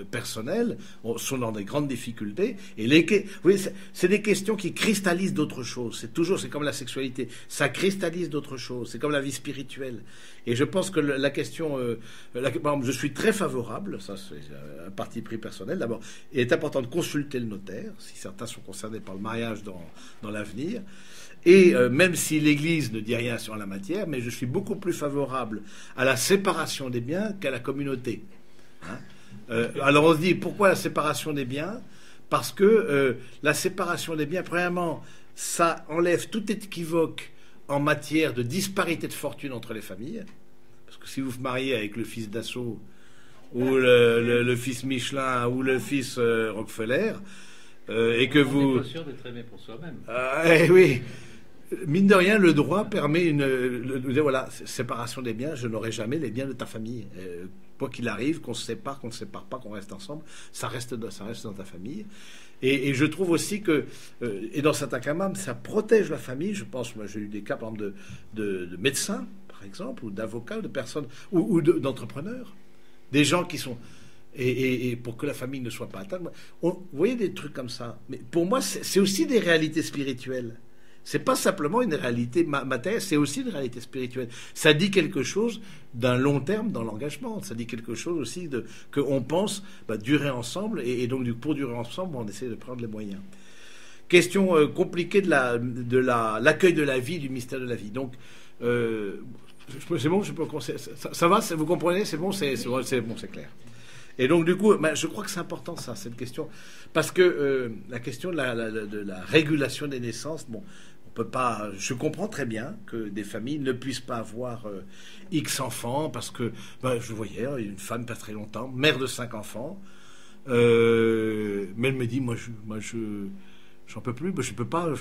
personnel, sont dans des grandes difficultés, et vous voyez, c'est des questions qui cristallisent d'autres choses. C'est comme la sexualité, ça cristallise d'autres choses. C'est comme la vie spirituelle. Et je pense que la question, par exemple, je suis très favorable, ça c'est un parti pris personnel. D'abord, il est important de consulter le notaire si certains sont concernés par le mariage dans l'avenir. Et même si l'Église ne dit rien sur la matière, mais je suis beaucoup plus favorable à la séparation des biens qu'à la communauté. Hein, alors on se dit, pourquoi la séparation des biens? Parce que la séparation des biens, premièrement, ça enlève tout équivoque en matière de disparité de fortune entre les familles. Parce que si vous vous mariez avec le fils Dassault, ou le fils Michelin, ou le fils Rockefeller, et que vous... On n'est pas sûr d'être aimé pour soi-même. Oui. Mine de rien, le droit permet voilà, séparation des biens. Je n'aurai jamais les biens de ta famille. Quoi qu'il arrive, qu'on se sépare, qu'on ne se sépare pas, qu'on reste ensemble, ça reste dans ta famille. Et je trouve aussi que, et dans certains cas même, ça protège la famille. Je pense, moi j'ai eu des cas, par exemple, de médecins, par exemple, ou d'avocats, de personnes, ou d'entrepreneurs. Des gens qui sont... Et pour que la famille ne soit pas atteinte. Vous voyez des trucs comme ça. Mais pour moi, c'est aussi des réalités spirituelles. C'est pas simplement une réalité matérielle, c'est aussi une réalité spirituelle. Ça dit quelque chose d'un long terme dans l'engagement. Ça dit quelque chose aussi qu'on pense durer ensemble. Et donc, pour durer ensemble, on essaie de prendre les moyens. Question compliquée de l'accueil de la vie, du mystère de la vie. Donc, c'est bon, je peux ça va, vous comprenez, c'est bon, c'est bon, c'est clair. Et donc, du coup, je crois que c'est important, ça, cette question. Parce que la question de la régulation des naissances, bon, on peut pas... Je comprends très bien que des familles ne puissent pas avoir X enfants, parce que, je voyais une femme pas très longtemps, mère de 5 enfants, mais elle me dit, moi, j'en peux plus, je peux pas...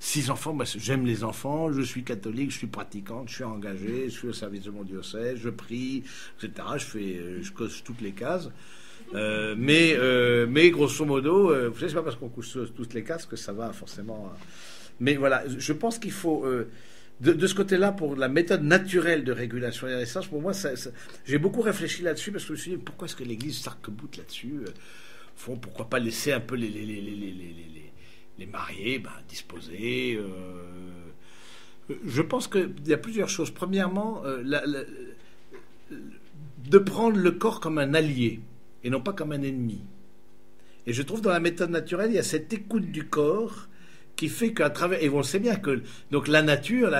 6 enfants, j'aime les enfants, je suis catholique, je suis pratiquante, je suis engagé, je suis au service de mon diocèse, je prie, etc. Je coche toutes les cases. Mais grosso modo, vous savez, c'est pas parce qu'on coche toutes les cases que ça va forcément. Mais voilà, je pense qu'il faut, de ce côté-là, pour la méthode naturelle de régulation des naissances, pour moi, j'ai beaucoup réfléchi là-dessus parce que je me suis dit, pourquoi est-ce que l'Église s'arc-boute là-dessus? Pourquoi pas laisser un peu les mariés, disposer. Je pense qu'il y a plusieurs choses. Premièrement, de prendre le corps comme un allié et non pas comme un ennemi. Et je trouve dans la méthode naturelle, il y a cette écoute du corps qui fait qu'à travers... Et on le sait bien que donc la nature,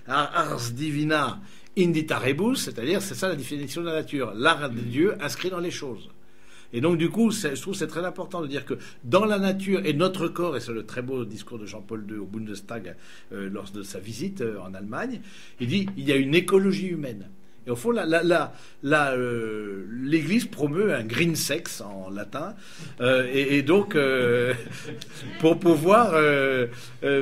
ars divina indita rebus, c'est-à-dire, c'est ça la définition de la nature, l'art de Dieu inscrit dans les choses. Et donc, du coup, je trouve que c'est très important de dire que dans la nature et notre corps, et c'est le très beau discours de Jean-Paul II au Bundestag lors de sa visite en Allemagne, il dit il y a une écologie humaine. Et au fond, l'Église promeut un green sex en latin, et donc pour pouvoir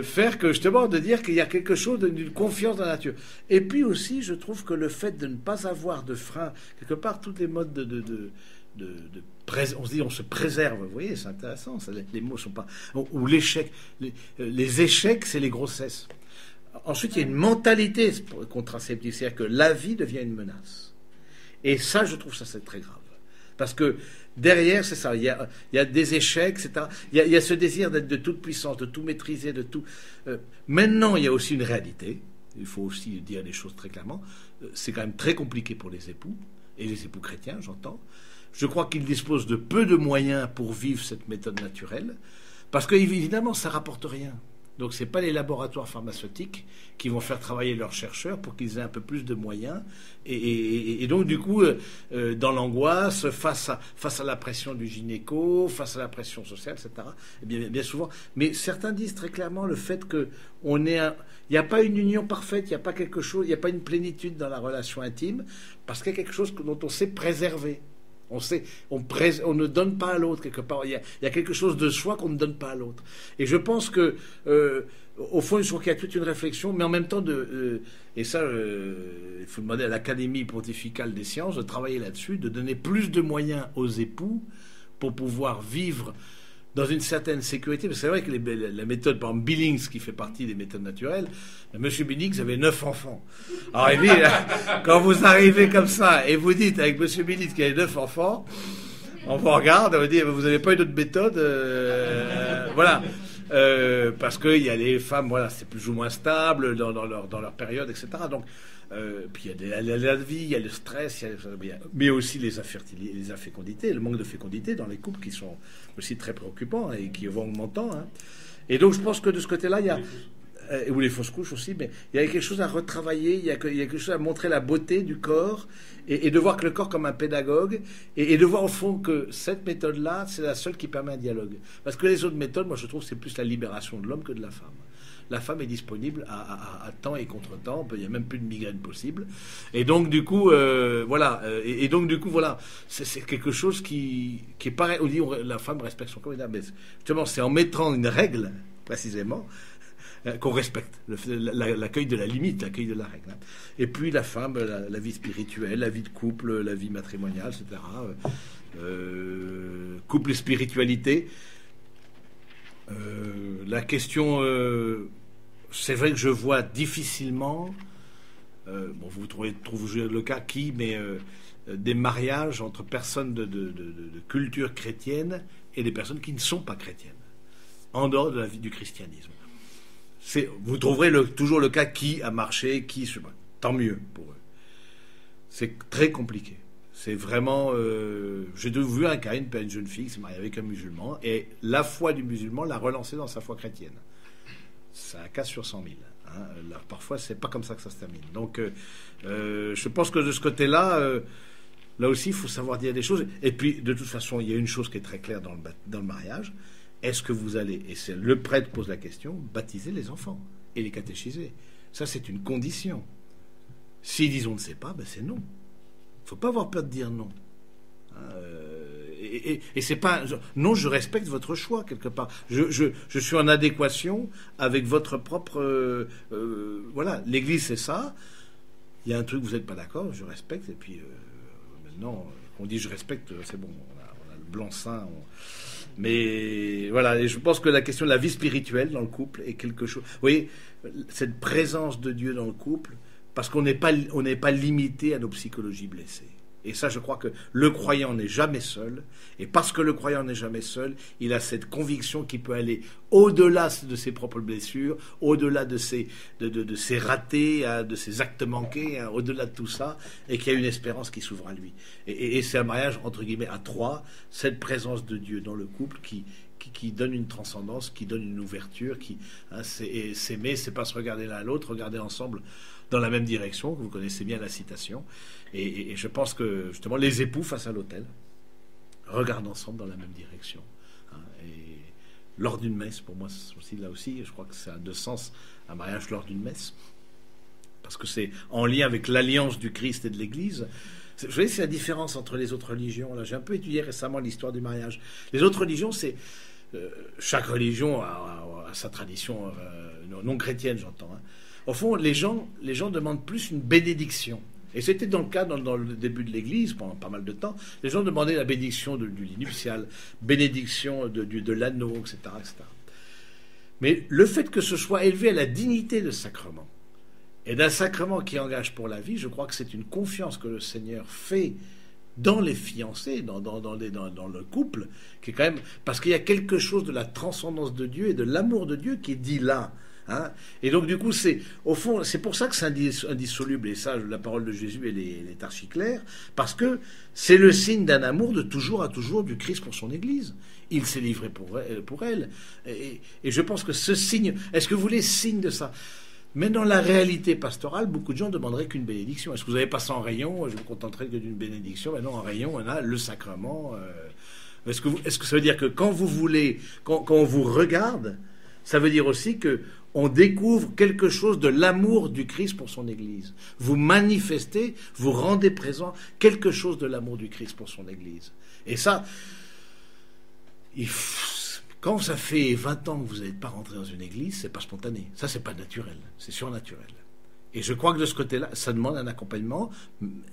faire que justement de dire qu'il y a quelque chose d'une confiance dans la nature. Et puis aussi, je trouve que le fait de ne pas avoir de frein, quelque part, tous les modes on se dit on se préserve, vous voyez, c'est intéressant, les mots sont pas... Ou l'échec, les échecs, c'est les grossesses. Ensuite, il y a une mentalité contraceptive, c'est-à-dire que la vie devient une menace. Et ça, je trouve ça, c'est très grave. Parce que derrière, c'est ça, il y a des échecs, etc. Il y a ce désir d'être de toute puissance, de tout maîtriser, de tout... Maintenant, il y a aussi une réalité, il faut aussi dire les choses très clairement, c'est quand même très compliqué pour les époux, et les époux chrétiens, j'entends. Je crois qu'ils disposent de peu de moyens pour vivre cette méthode naturelle, parce que évidemment, ça rapporte rien. Donc, ce n'est pas les laboratoires pharmaceutiques qui vont faire travailler leurs chercheurs pour qu'ils aient un peu plus de moyens. Et donc, du coup, dans l'angoisse, face à la pression du gynéco, face à la pression sociale, etc., et bien souvent. Mais certains disent très clairement le fait qu'il n'y a pas une union parfaite, il n'y a pas quelque chose, il n'y a pas une plénitude dans la relation intime, parce qu'il y a quelque chose dont on sait préserver. On ne donne pas à l'autre quelque part. Il y a quelque chose de soi qu'on ne donne pas à l'autre. Et je pense que, au fond, je crois qu'il y a toute une réflexion, mais en même temps, et ça, il faut demander à l'Académie pontificale des sciences de travailler là-dessus, de donner plus de moyens aux époux pour pouvoir vivre dans une certaine sécurité. Parce que c'est vrai que la méthode, par exemple, Billings, qui fait partie des méthodes naturelles, Monsieur Billings avait 9 enfants. Alors, et puis, quand vous arrivez comme ça, et vous dites avec Monsieur Billings qu'il y a 9 enfants, on vous regarde, on vous dit, vous n'avez pas une autre méthode, voilà. Parce qu'il y a les femmes, voilà, c'est plus ou moins stable dans leur période, etc. Donc, puis il y a la vie, il y a le stress, mais aussi les infécondités, le manque de fécondité dans les couples qui sont aussi très préoccupants et qui vont augmentant. Hein. Et donc je pense que de ce côté-là, il y a ou les fausses couches aussi, mais il y a quelque chose à retravailler, il y a quelque chose à montrer la beauté du corps et de voir que le corps comme un pédagogue et de voir au fond que cette méthode-là, c'est la seule qui permet un dialogue. Parce que les autres méthodes, moi je trouve que c'est plus la libération de l'homme que de la femme. La femme est disponible à temps et contre-temps. Il n'y a même plus de migraine possible. Et donc, du coup, voilà. Et donc, du coup, voilà. C'est quelque chose qui est pareil. On dit la femme respecte son corps. Mais justement, c'est en mettant une règle, précisément, qu'on respecte. L'accueil de la limite, l'accueil de la règle. Et puis, la femme, la vie spirituelle, la vie de couple, la vie matrimoniale, etc. Couple et spiritualité. La question, c'est vrai que je vois difficilement, bon, vous trouvez le cas mais des mariages entre personnes de culture chrétienne et des personnes qui ne sont pas chrétiennes, en dehors de la vie du christianisme. Vous trouverez toujours le cas qui a marché, tant mieux pour eux. C'est très compliqué. C'est vraiment... j'ai vu un cas, une jeune fille qui s'est mariée avec un musulman, et la foi du musulman l'a relancée dans sa foi chrétienne. C'est un cas sur 100 000. Hein. Là, parfois, c'est pas comme ça que ça se termine. Donc, je pense que de ce côté-là, là aussi, il faut savoir dire des choses. Et puis, de toute façon, il y a une chose qui est très claire dans le mariage. Est-ce que vous allez, et c'est le prêtre pose la question, baptiser les enfants et les catéchiser? Ça, c'est une condition. S'ils disent on ne sait pas, ben c'est non. Il ne faut pas avoir peur de dire non. Et c'est pas... Non, je respecte votre choix, quelque part. Je suis en adéquation avec votre propre... voilà, l'Église, c'est ça. Il y a un truc, vous n'êtes pas d'accord, je respecte. Et puis, maintenant, on dit je respecte, c'est bon. On a le blanc-seing. Mais voilà, et je pense que la question de la vie spirituelle dans le couple est quelque chose... Vous voyez, cette présence de Dieu dans le couple... Parce qu'on n'est pas limité à nos psychologies blessées. Et ça, je crois que le croyant n'est jamais seul. Et parce que le croyant n'est jamais seul, il a cette conviction qu'il peut aller au-delà de ses propres blessures, au-delà de ses ratés, de ses actes manqués, au-delà de tout ça, et qu'il y a une espérance qui s'ouvre à lui. Et c'est un mariage, entre guillemets, à trois, cette présence de Dieu dans le couple qui donne une transcendance, qui donne une ouverture, s'aimer, c'est pas se regarder l'un à l'autre, regarder ensemble dans la même direction, vous connaissez bien la citation, et je pense que justement les époux face à l'autel regardent ensemble dans la même direction. Hein, et lors d'une messe, pour moi aussi, là aussi, je crois que ça a de sens un mariage lors d'une messe, parce que c'est en lien avec l'alliance du Christ et de l'Église. Vous voyez, c'est la différence entre les autres religions. Là, j'ai un peu étudié récemment l'histoire du mariage. Les autres religions, c'est chaque religion a sa tradition non chrétienne, j'entends. Hein. Au fond, les gens demandent plus une bénédiction. Et c'était dans le cas dans le début de l'Église, pendant pas mal de temps. Les gens demandaient la bénédiction du lit nuptial, bénédiction de l'anneau, etc., etc. Mais le fait que ce soit élevé à la dignité de sacrement, et d'un sacrement qui engage pour la vie, je crois que c'est une confiance que le Seigneur fait dans les fiancés, dans le couple, qui est quand même... Parce qu'il y a quelque chose de la transcendance de Dieu et de l'amour de Dieu qui est dit là. Hein. Et donc, du coup, au fond, c'est pour ça que c'est indissoluble. Et ça, la parole de Jésus, elle est archi claire. Parce que c'est le signe d'un amour de toujours à toujours du Christ pour son Église. Il s'est livré pour elle. Et je pense que ce signe... Est-ce que vous voulez signe de ça? Mais dans la réalité pastorale, beaucoup de gens demanderaient qu'une bénédiction. Est-ce que vous avez passé en rayon? Je me contenterai que d'une bénédiction. Mais non, en rayon, on a le sacrement. Est-ce que ça veut dire que quand vous voulez, quand on vous regarde, ça veut dire aussi que on découvre quelque chose de l'amour du Christ pour son Église. Vous manifestez, vous rendez présent quelque chose de l'amour du Christ pour son Église. Et ça, quand ça fait 20 ans que vous n'êtes pas rentré dans une église, c'est pas spontané. Ça, c'est pas naturel. C'est surnaturel. Et je crois que de ce côté-là, ça demande un accompagnement.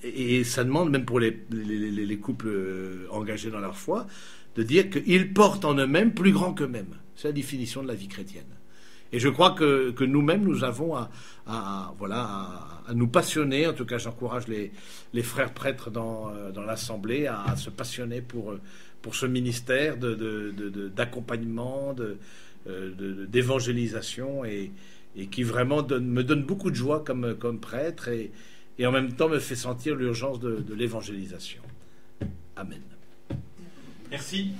Et ça demande, même pour les couples engagés dans leur foi, de dire qu'ils portent en eux-mêmes plus grand qu'eux-mêmes. C'est la définition de la vie chrétienne. Et je crois que nous-mêmes, nous avons à nous passionner. En tout cas, j'encourage les frères prêtres dans l'Assemblée à se passionner pour ce ministère d'accompagnement, d'évangélisation et qui vraiment me donne beaucoup de joie comme prêtre et en même temps me fait sentir l'urgence de l'évangélisation. Amen. Merci.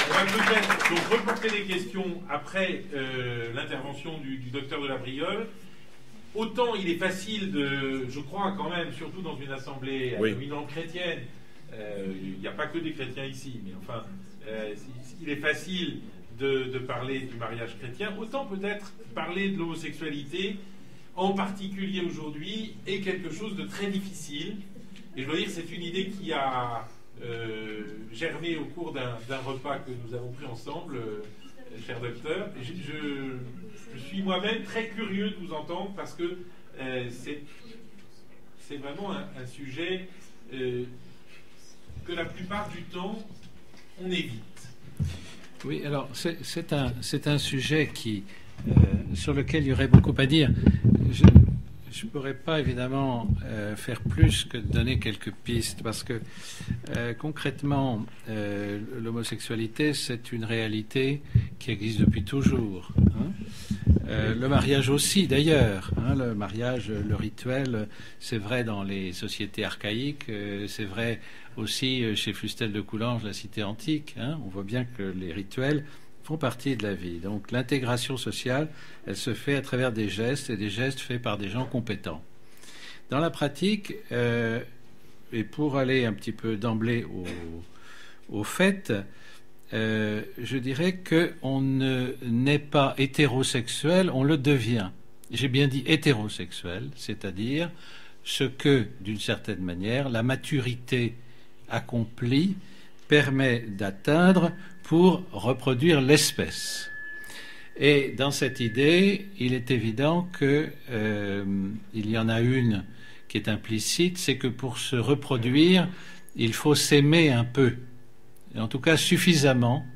On va peut-être donc reporter les questions après l'intervention du docteur de la Briole. Autant il est facile je crois quand même, surtout dans une assemblée éminemment chrétienne, il n'y a pas que des chrétiens ici, mais enfin, il est facile de parler du mariage chrétien, autant peut-être parler de l'homosexualité, en particulier aujourd'hui, est quelque chose de très difficile. Et je dois dire que c'est une idée qui a germé au cours d'un repas que nous avons pris ensemble, cher docteur. Je suis moi-même très curieux de vous entendre parce que c'est vraiment un sujet que la plupart du temps on évite. Oui, alors c'est un sujet sur lequel il y aurait beaucoup à dire. Je ne pourrais pas évidemment faire plus que donner quelques pistes parce que concrètement l'homosexualité c'est une réalité qui existe depuis toujours. Le mariage aussi d'ailleurs. Le mariage, le rituel, c'est vrai dans les sociétés archaïques, c'est vrai aussi chez Fustel de Coulanges, la cité antique. On voit bien que les rituels font partie de la vie. Donc l'intégration sociale, elle se fait à travers des gestes et des gestes faits par des gens compétents. Dans la pratique, et pour aller un petit peu d'emblée au fait, je dirais qu'on n'est pas hétérosexuel, on le devient. J'ai bien dit hétérosexuel, c'est-à-dire ce que, d'une certaine manière, la maturité accomplie permet d'atteindre pour reproduire l'espèce. Et dans cette idée, il est évident que il y en a une qui est implicite, c'est que pour se reproduire, il faut s'aimer un peu, en tout cas suffisamment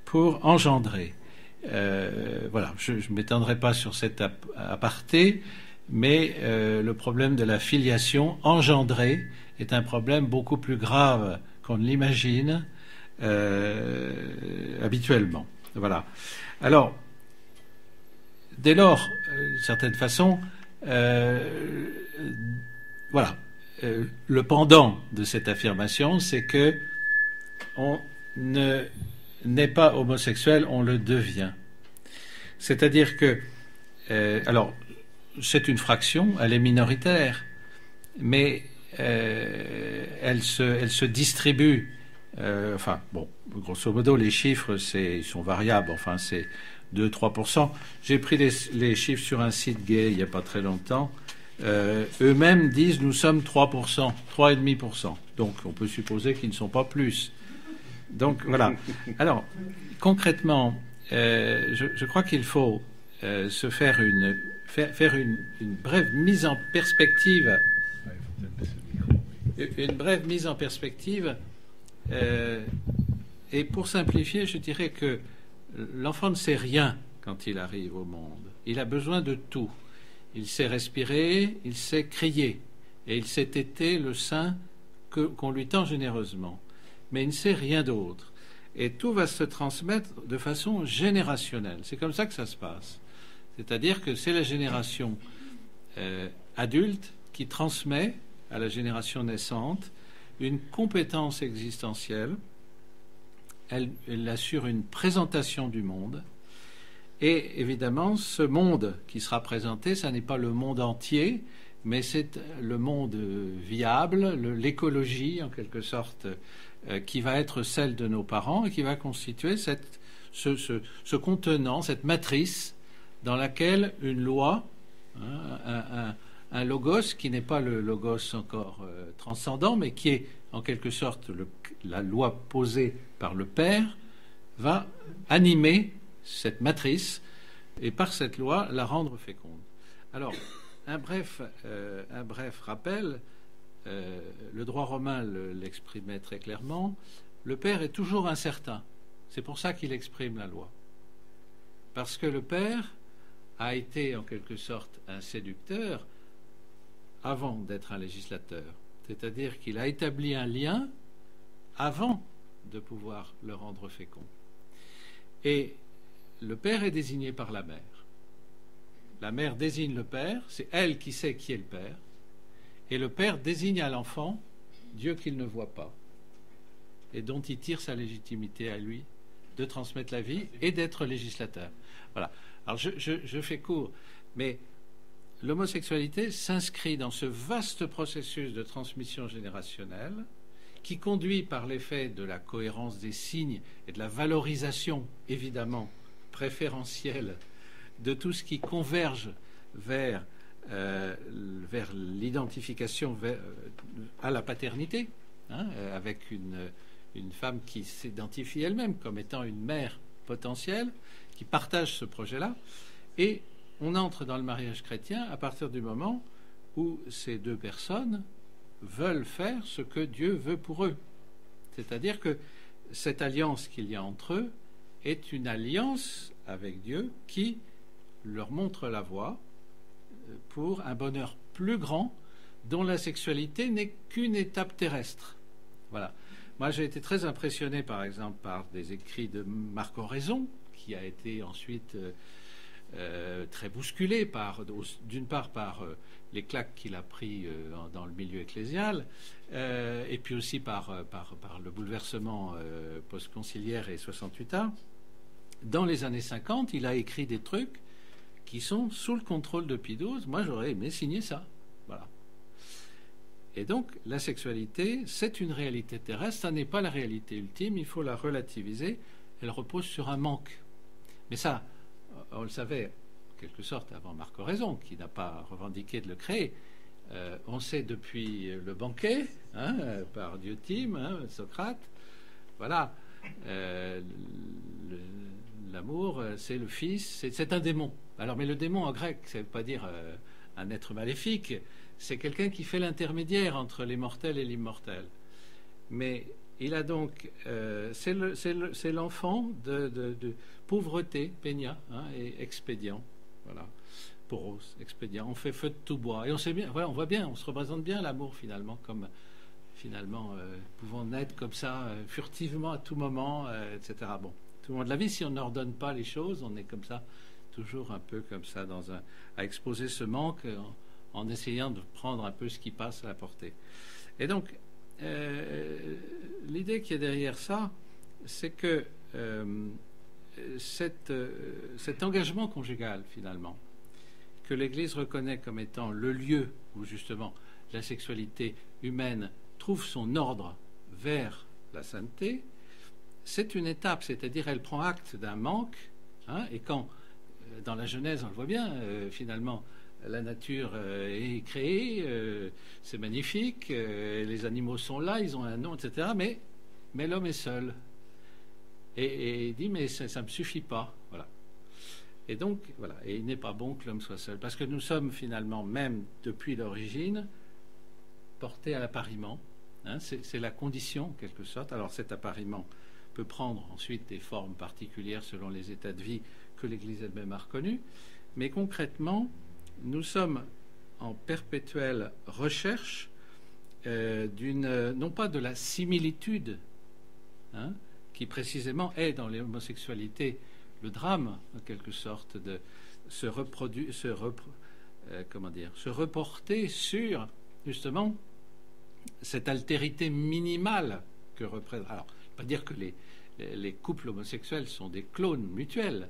pour engendrer. Voilà, je ne m'étendrai pas sur cet aparté, mais le problème de la filiation engendrée est un problème beaucoup plus grave qu'on ne l'imagine habituellement. Voilà. Alors, dès lors, d'une certaine façon, voilà, le pendant de cette affirmation, c'est que on n'est pas homosexuel, on le devient. C'est-à-dire que, alors, c'est une fraction, elle est minoritaire, mais elle se distribue. Enfin, bon, grosso modo, les chiffres, ils sont variables. Enfin, c'est 2-3%. J'ai pris les chiffres sur un site gay il n'y a pas très longtemps. Eux-mêmes disent nous sommes 3%, 3,5%. Donc, on peut supposer qu'ils ne sont pas plus. Donc, voilà. Alors, concrètement, je crois qu'il faut se faire une brève mise en perspective. Une brève mise en perspective. Et pour simplifier, je dirais que l'enfant ne sait rien quand il arrive au monde. Il a besoin de tout. Il sait respirer, il sait crier, et il sait téter le sein qu'on lui tend généreusement. Mais il ne sait rien d'autre. et tout va se transmettre de façon générationnelle. C'est comme ça que ça se passe. C'est-à-dire que c'est la génération adulte qui transmet à la génération naissante une compétence existentielle. Elle assure une présentation du monde. Et évidemment, ce monde qui sera présenté, ça n'est pas le monde entier, mais c'est le monde viable, l'écologie en quelque sorte, qui va être celle de nos parents et qui va constituer ce contenant, cette matrice dans laquelle une loi, un logos qui n'est pas le logos encore transcendant, mais qui est en quelque sorte la loi posée par le Père, va animer cette matrice et par cette loi la rendre féconde. Alors, un bref rappel, le droit romain l'exprimait très clairement, le Père est toujours incertain. C'est pour ça qu'il exprime la loi. Parce que le Père a été en quelque sorte un séducteur avant d'être un législateur. C'est-à-dire qu'il a établi un lien avant de pouvoir le rendre fécond. Et le Père est désigné par la mère. La mère désigne le Père, c'est elle qui sait qui est le Père, et le Père désigne à l'enfant Dieu qu'il ne voit pas, et dont il tire sa légitimité à lui de transmettre la vie et d'être législateur. Voilà. Alors je fais court, mais l'homosexualité s'inscrit dans ce vaste processus de transmission générationnelle qui conduit par l'effet de la cohérence des signes et de la valorisation, évidemment, préférentielle de tout ce qui converge vers l'identification à la paternité, avec une femme qui s'identifie elle-même comme étant une mère potentielle, qui partage ce projet-là, et on entre dans le mariage chrétien à partir du moment où ces deux personnes veulent faire ce que Dieu veut pour eux. C'est-à-dire que cette alliance qu'il y a entre eux est une alliance avec Dieu qui leur montre la voie pour un bonheur plus grand dont la sexualité n'est qu'une étape terrestre. Voilà. Moi, j'ai été très impressionné, par exemple, par des écrits de Marc Oraison, qui a été ensuite très bousculé d'une part par les claques qu'il a pris dans le milieu ecclésial, et puis aussi par le bouleversement post-conciliaire et 68A. Dans les années 50, il a écrit des trucs qui sont sous le contrôle de Pie XII. Moi, j'aurais aimé signer ça. Voilà. Et donc, la sexualité, c'est une réalité terrestre. Ça n'est pas la réalité ultime. Il faut la relativiser. Elle repose sur un manque. Mais ça, on le savait, en quelque sorte, avant Marc Oraison, qui n'a pas revendiqué de le créer. On sait depuis le banquet, par Diotime, Socrate. Voilà. L'amour, c'est le fils, c'est un démon. Alors, mais le démon en grec, ça ne veut pas dire un être maléfique, c'est quelqu'un qui fait l'intermédiaire entre les mortels et l'immortel. Mais il a donc, c'est l'enfant de pauvreté, peña, et expédient. Voilà, poros, expédient. On fait feu de tout bois. Et on sait bien, voilà, on voit bien, on se représente bien l'amour finalement, comme finalement pouvant naître comme ça, furtivement à tout moment, etc. Bon. Tout le monde de la vie, si on n'ordonne pas les choses, on est comme ça, toujours un peu comme ça, à exposer ce manque en essayant de prendre un peu ce qui passe à la portée. Et donc, l'idée qui est derrière ça, c'est que cet engagement conjugal, finalement, que l'Église reconnaît comme étant le lieu où, justement, la sexualité humaine trouve son ordre vers la sainteté, c'est une étape, c'est-à-dire elle prend acte d'un manque, et quand, dans la Genèse, on le voit bien, finalement, la nature est créée, c'est magnifique, les animaux sont là, ils ont un nom, etc., mais l'homme est seul. Et il dit, mais ça ne me suffit pas, voilà. Et donc, voilà, et il n'est pas bon que l'homme soit seul, parce que nous sommes finalement, même depuis l'origine, portés à l'appariement, c'est la condition, en quelque sorte. Alors cet appariement peut prendre ensuite des formes particulières selon les états de vie que l'Église elle-même a reconnus, mais concrètement, nous sommes en perpétuelle recherche non pas de la similitude, qui précisément est dans l'homosexualité le drame, en quelque sorte, de se reporter sur, justement, cette altérité minimale que représente. Alors, je ne veux pas dire que les couples homosexuels sont des clones mutuels,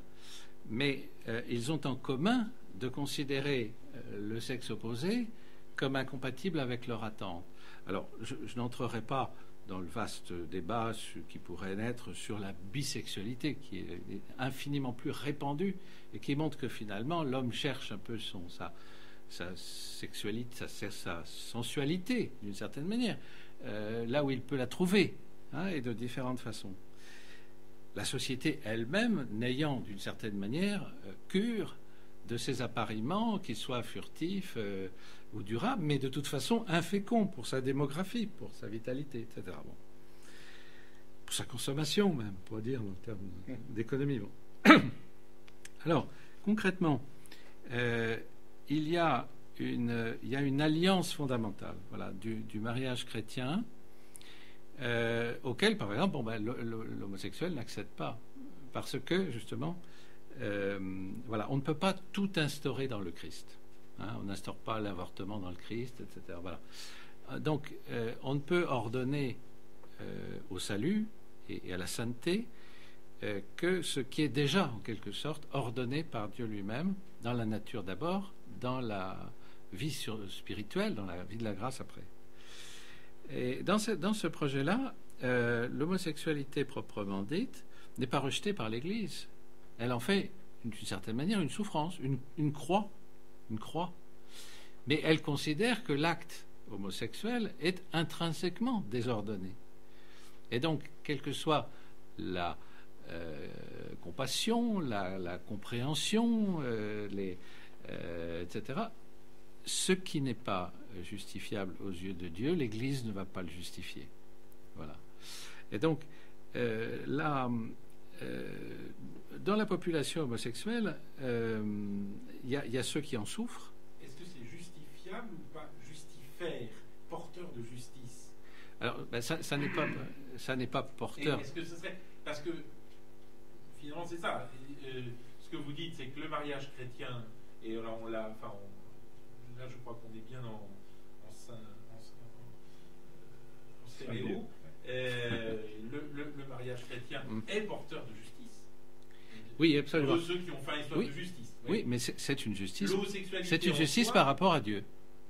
mais ils ont en commun de considérer le sexe opposé comme incompatible avec leur attente. Alors, je n'entrerai pas dans le vaste débat qui pourrait naître sur la bisexualité, qui est infiniment plus répandue et qui montre que finalement l'homme cherche un peu sa sexualité, sa sensualité, d'une certaine manière, là où il peut la trouver, hein, et de différentes façons. La société elle-même n'ayant, d'une certaine manière, cure de ces appariements, qu'ils soient furtifs ou durables, mais de toute façon inféconds pour sa démographie, pour sa vitalité, etc. Bon. Pour sa consommation même, pour dire en termes d'économie. Bon. Alors, concrètement, il y a une alliance fondamentale, voilà, du mariage chrétien, auquel, par exemple, l'homosexuel n'accède pas, parce que, justement, voilà, on ne peut pas tout instaurer dans le Christ. Hein, on n'instaure pas l'avortement dans le Christ, etc. Voilà. Donc, on ne peut ordonner au salut et à la sainteté que ce qui est déjà, en quelque sorte, ordonné par Dieu lui-même, dans la nature d'abord, dans la vie spirituelle, dans la vie de la grâce après. Et dans ce projet-là, l'homosexualité proprement dite n'est pas rejetée par l'Église. Elle en fait, d'une certaine manière, une souffrance, une croix. Mais elle considère que l'acte homosexuel est intrinsèquement désordonné. Et donc, quelle que soit la compassion, la compréhension, etc., ce qui n'est pas justifiable aux yeux de Dieu, l'Église ne va pas le justifier. Voilà. Et donc, dans la population homosexuelle, il y a ceux qui en souffrent. Est-ce que c'est justifiable ou pas justifère, porteur de justice? Alors, ça n'est pas porteur. Et est-ce que ce serait... Parce que, finalement, c'est ça. Ce que vous dites, c'est que le mariage chrétien, et alors là, je crois qu'on est bien en stéréo. Le mariage chrétien est porteur de justice. Oui, absolument. Pour ceux qui ont faim et soif de justice. Oui, mais c'est une justice. L'homosexualité c'est une justice par rapport à Dieu.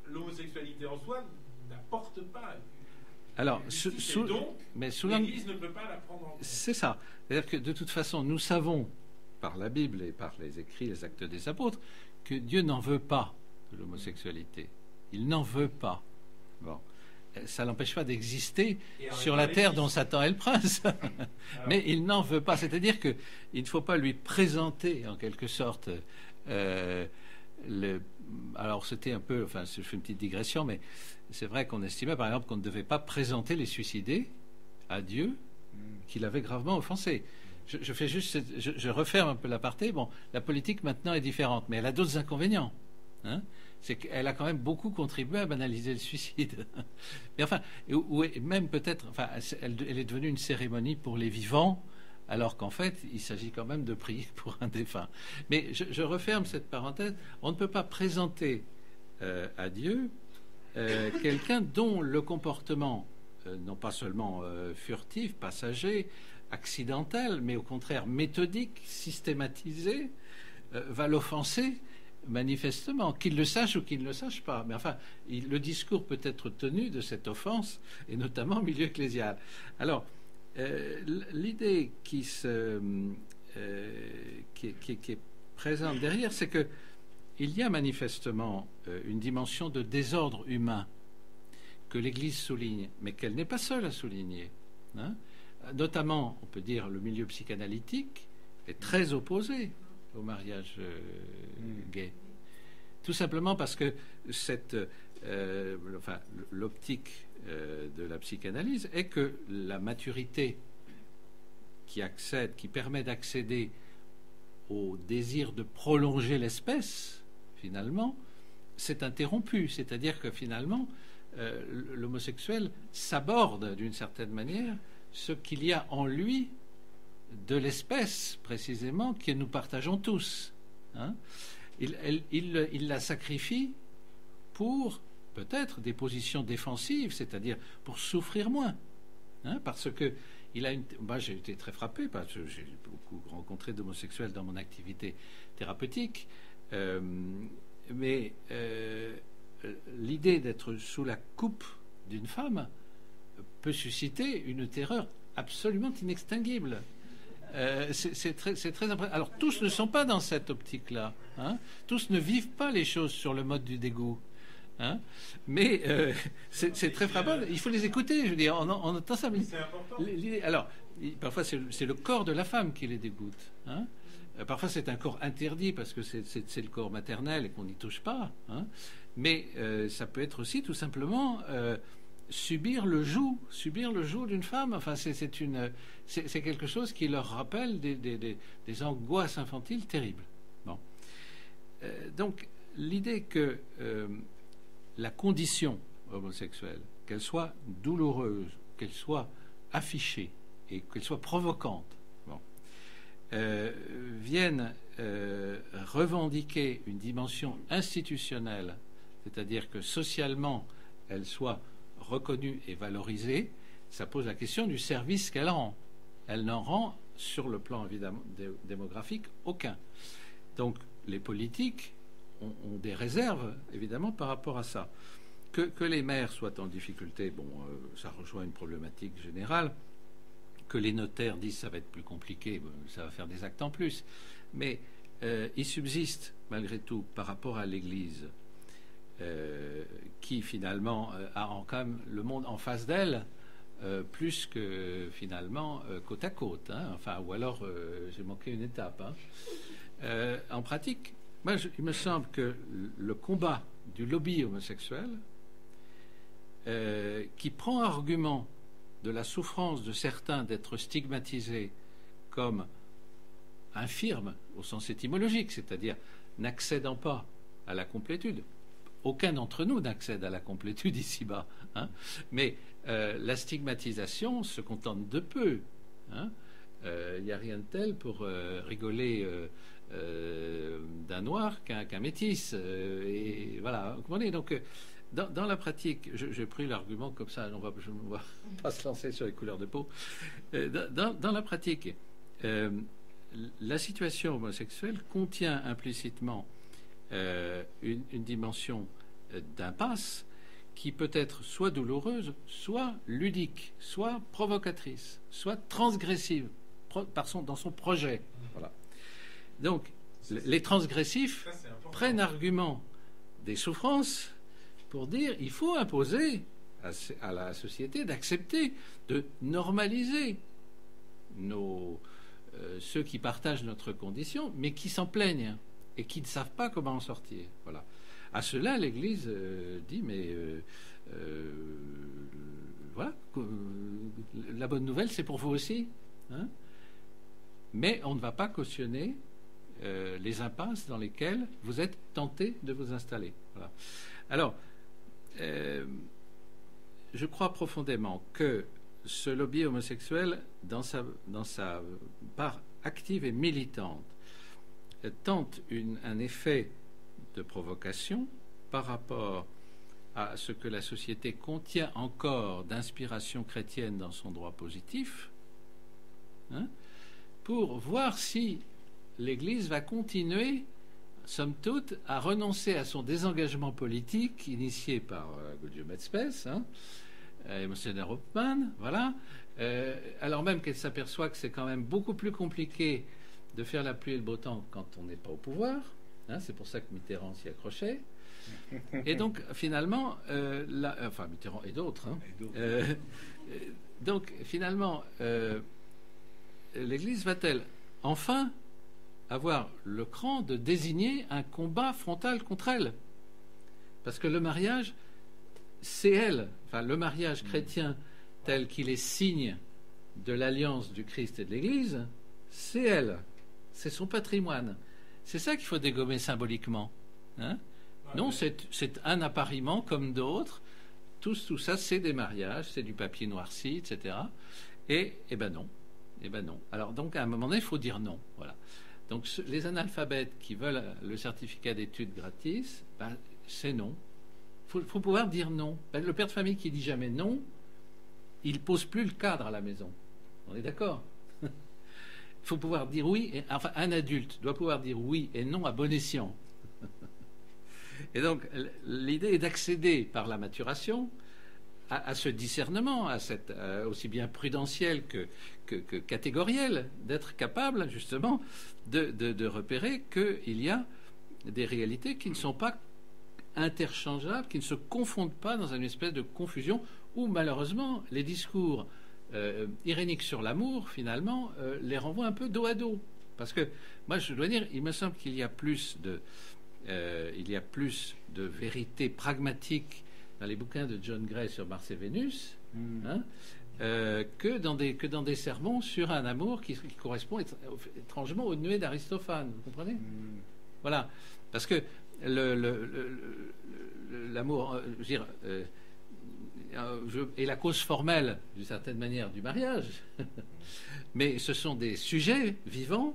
L'homosexualité en soi n'apporte pas. Alors, l'Église ne peut pas la prendre en compte. C'est ça. C'est-à-dire que de toute façon, nous savons, par la Bible et par les écrits, les actes des apôtres, que Dieu n'en veut pas de l'homosexualité. Il n'en veut pas. Bon. Ça l'empêche pas d'exister sur la terre dont Satan est le prince. Mais il n'en veut pas. C'est-à-dire qu'il ne faut pas lui présenter, en quelque sorte, alors c'était un peu, enfin je fais une petite digression, mais c'est vrai qu'on estimait par exemple qu'on ne devait pas présenter les suicidés à Dieu qu'il avait gravement offensés. Je fais juste, je referme un peu l'aparté. Bon, la politique maintenant est différente, mais elle a d'autres inconvénients. Hein, c'est qu'elle a quand même beaucoup contribué à banaliser le suicide. Mais enfin, ou même peut-être, enfin, elle est devenue une cérémonie pour les vivants, alors qu'en fait, il s'agit quand même de prier pour un défunt. Mais je referme cette parenthèse. On ne peut pas présenter à Dieu quelqu'un dont le comportement, non pas seulement furtif, passager, accidentel, mais au contraire méthodique, systématisé, va l'offenser manifestement, qu'il le sache ou qu'il ne le sache pas. Mais enfin, le discours peut être tenu de cette offense, et notamment au milieu ecclésial. Alors, l'idée qui est présente derrière, c'est que il y a manifestement une dimension de désordre humain que l'Église souligne, mais qu'elle n'est pas seule à souligner. Hein. Notamment, on peut dire, le milieu psychanalytique est très opposé au mariage gay. Tout simplement parce que l'optique de la psychanalyse est que la maturité qui permet d'accéder au désir de prolonger l'espèce, finalement, s'est interrompue. C'est-à-dire que finalement, l'homosexuel s'aborde d'une certaine manière ce qu'il y a en lui de l'espèce, précisément, que nous partageons tous. Hein. Il la sacrifie pour peut-être des positions défensives, c'est-à-dire pour souffrir moins. Hein, parce que moi, j'ai été très frappé, parce que j'ai beaucoup rencontré d'homosexuels dans mon activité thérapeutique, mais l'idée d'être sous la coupe d'une femme peut susciter une terreur absolument inextinguible. C'est très impressionnant. Alors, tous ne sont pas dans cette optique-là. Hein. Tous ne vivent pas les choses sur le mode du dégoût. Hein. Mais c'est très frappant. Il faut les écouter. Je veux dire, on entend ça. C'est important. Alors, parfois, c'est le corps de la femme qui les dégoûte. Hein. Parfois, c'est un corps interdit parce que c'est le corps maternel et qu'on n'y touche pas. Hein. Mais ça peut être aussi tout simplement subir le joug d'une femme. Enfin, c'est quelque chose qui leur rappelle des angoisses infantiles terribles. Bon. Donc, l'idée que la condition homosexuelle, qu'elle soit douloureuse, qu'elle soit affichée et qu'elle soit provocante, viennent revendiquer une dimension institutionnelle, c'est-à-dire que socialement elle soit reconnue et valorisée, ça pose la question du service qu'elle rend. Elle n'en rend, sur le plan évidemment démographique, aucun. Donc les politiques ont des réserves, évidemment, par rapport à ça. Que les maires soient en difficulté, ça rejoint une problématique générale. Que les notaires disent ça va être plus compliqué, ça va faire des actes en plus. Mais il subsiste, malgré tout, par rapport à l'Église, qui finalement a quand même le monde en face d'elle, plus que finalement côte à côte. Hein. Enfin, ou alors j'ai manqué une étape. Hein. En pratique, moi, il me semble que le combat du lobby homosexuel, qui prend argument de la souffrance de certains d'être stigmatisés comme infirmes au sens étymologique, c'est-à-dire n'accédant pas à la complétude. Aucun d'entre nous n'accède à la complétude ici-bas. Hein. Mais la stigmatisation se contente de peu. Hein. n'y a rien de tel pour rigoler d'un noir qu'un métis. Et voilà, vous comprenez. Donc, dans la pratique, j'ai pris l'argument comme ça, on va pas se lancer sur les couleurs de peau. Dans la pratique, la situation homosexuelle contient implicitement une dimension d'impasse qui peut être soit douloureuse, soit ludique, soit provocatrice, soit transgressive dans son projet. Voilà. Donc, les transgressifs prennent argument des souffrances pour dire il faut imposer à la société d'accepter, de normaliser ceux qui partagent notre condition, mais qui s'en plaignent et qui ne savent pas comment en sortir. Voilà. À cela, l'Église dit, mais voilà, la bonne nouvelle, c'est pour vous aussi. Hein, mais on ne va pas cautionner les impasses dans lesquelles vous êtes tentés de vous installer. Voilà. Alors, je crois profondément que ce lobby homosexuel, dans sa part active et militante, tente un effet de provocation par rapport à ce que la société contient encore d'inspiration chrétienne dans son droit positif, hein, pour voir si l'Église va continuer, somme toute, à renoncer à son désengagement politique initié par Guillaume Spes, hein, et Monseigneur Hopman, voilà, alors même qu'elle s'aperçoit que c'est quand même beaucoup plus compliqué de faire la pluie et le beau temps quand on n'est pas au pouvoir. Hein, c'est pour ça que Mitterrand s'y accrochait. Et donc, finalement, enfin, Mitterrand et d'autres. Hein, donc, finalement, l'Église va-t-elle enfin avoir le cran de désigner un combat frontal contre elle? Parce que le mariage, c'est elle. Enfin, le mariage chrétien tel qu'il est signe de l'alliance du Christ et de l'Église, c'est elle. C'est son patrimoine. C'est ça qu'il faut dégommer symboliquement. Hein, non, c'est un appariement comme d'autres. Tout ça, c'est des mariages, c'est du papier noirci, etc. Et ben non. Eh ben non. Alors donc à un moment donné, il faut dire non. Voilà. Donc les analphabètes qui veulent le certificat d'études gratis, ben, c'est non. Il faut pouvoir dire non. Ben, le père de famille qui dit jamais non, il pose plus le cadre à la maison. On est d'accord? Il faut pouvoir dire oui. Enfin, un adulte doit pouvoir dire oui et non à bon escient. Et donc l'idée est d'accéder par la maturation à ce discernement, à cette aussi bien prudentiel que catégoriel, d'être capable justement de repérer qu'il y a des réalités qui ne sont pas interchangeables, qui ne se confondent pas dans une espèce de confusion où malheureusement les discours iréniques sur l'amour finalement les renvoient un peu dos à dos. Parce que moi je dois dire, il me semble qu'il y a plus de vérité pragmatique dans les bouquins de John Gray sur Mars et Vénus, hein, que dans des sermons sur un amour qui correspond étrangement au nuée d'Aristophane. Vous comprenez? Voilà. Parce que l'amour, je veux dire, est la cause formelle, d'une certaine manière, du mariage. Mais ce sont des sujets vivants,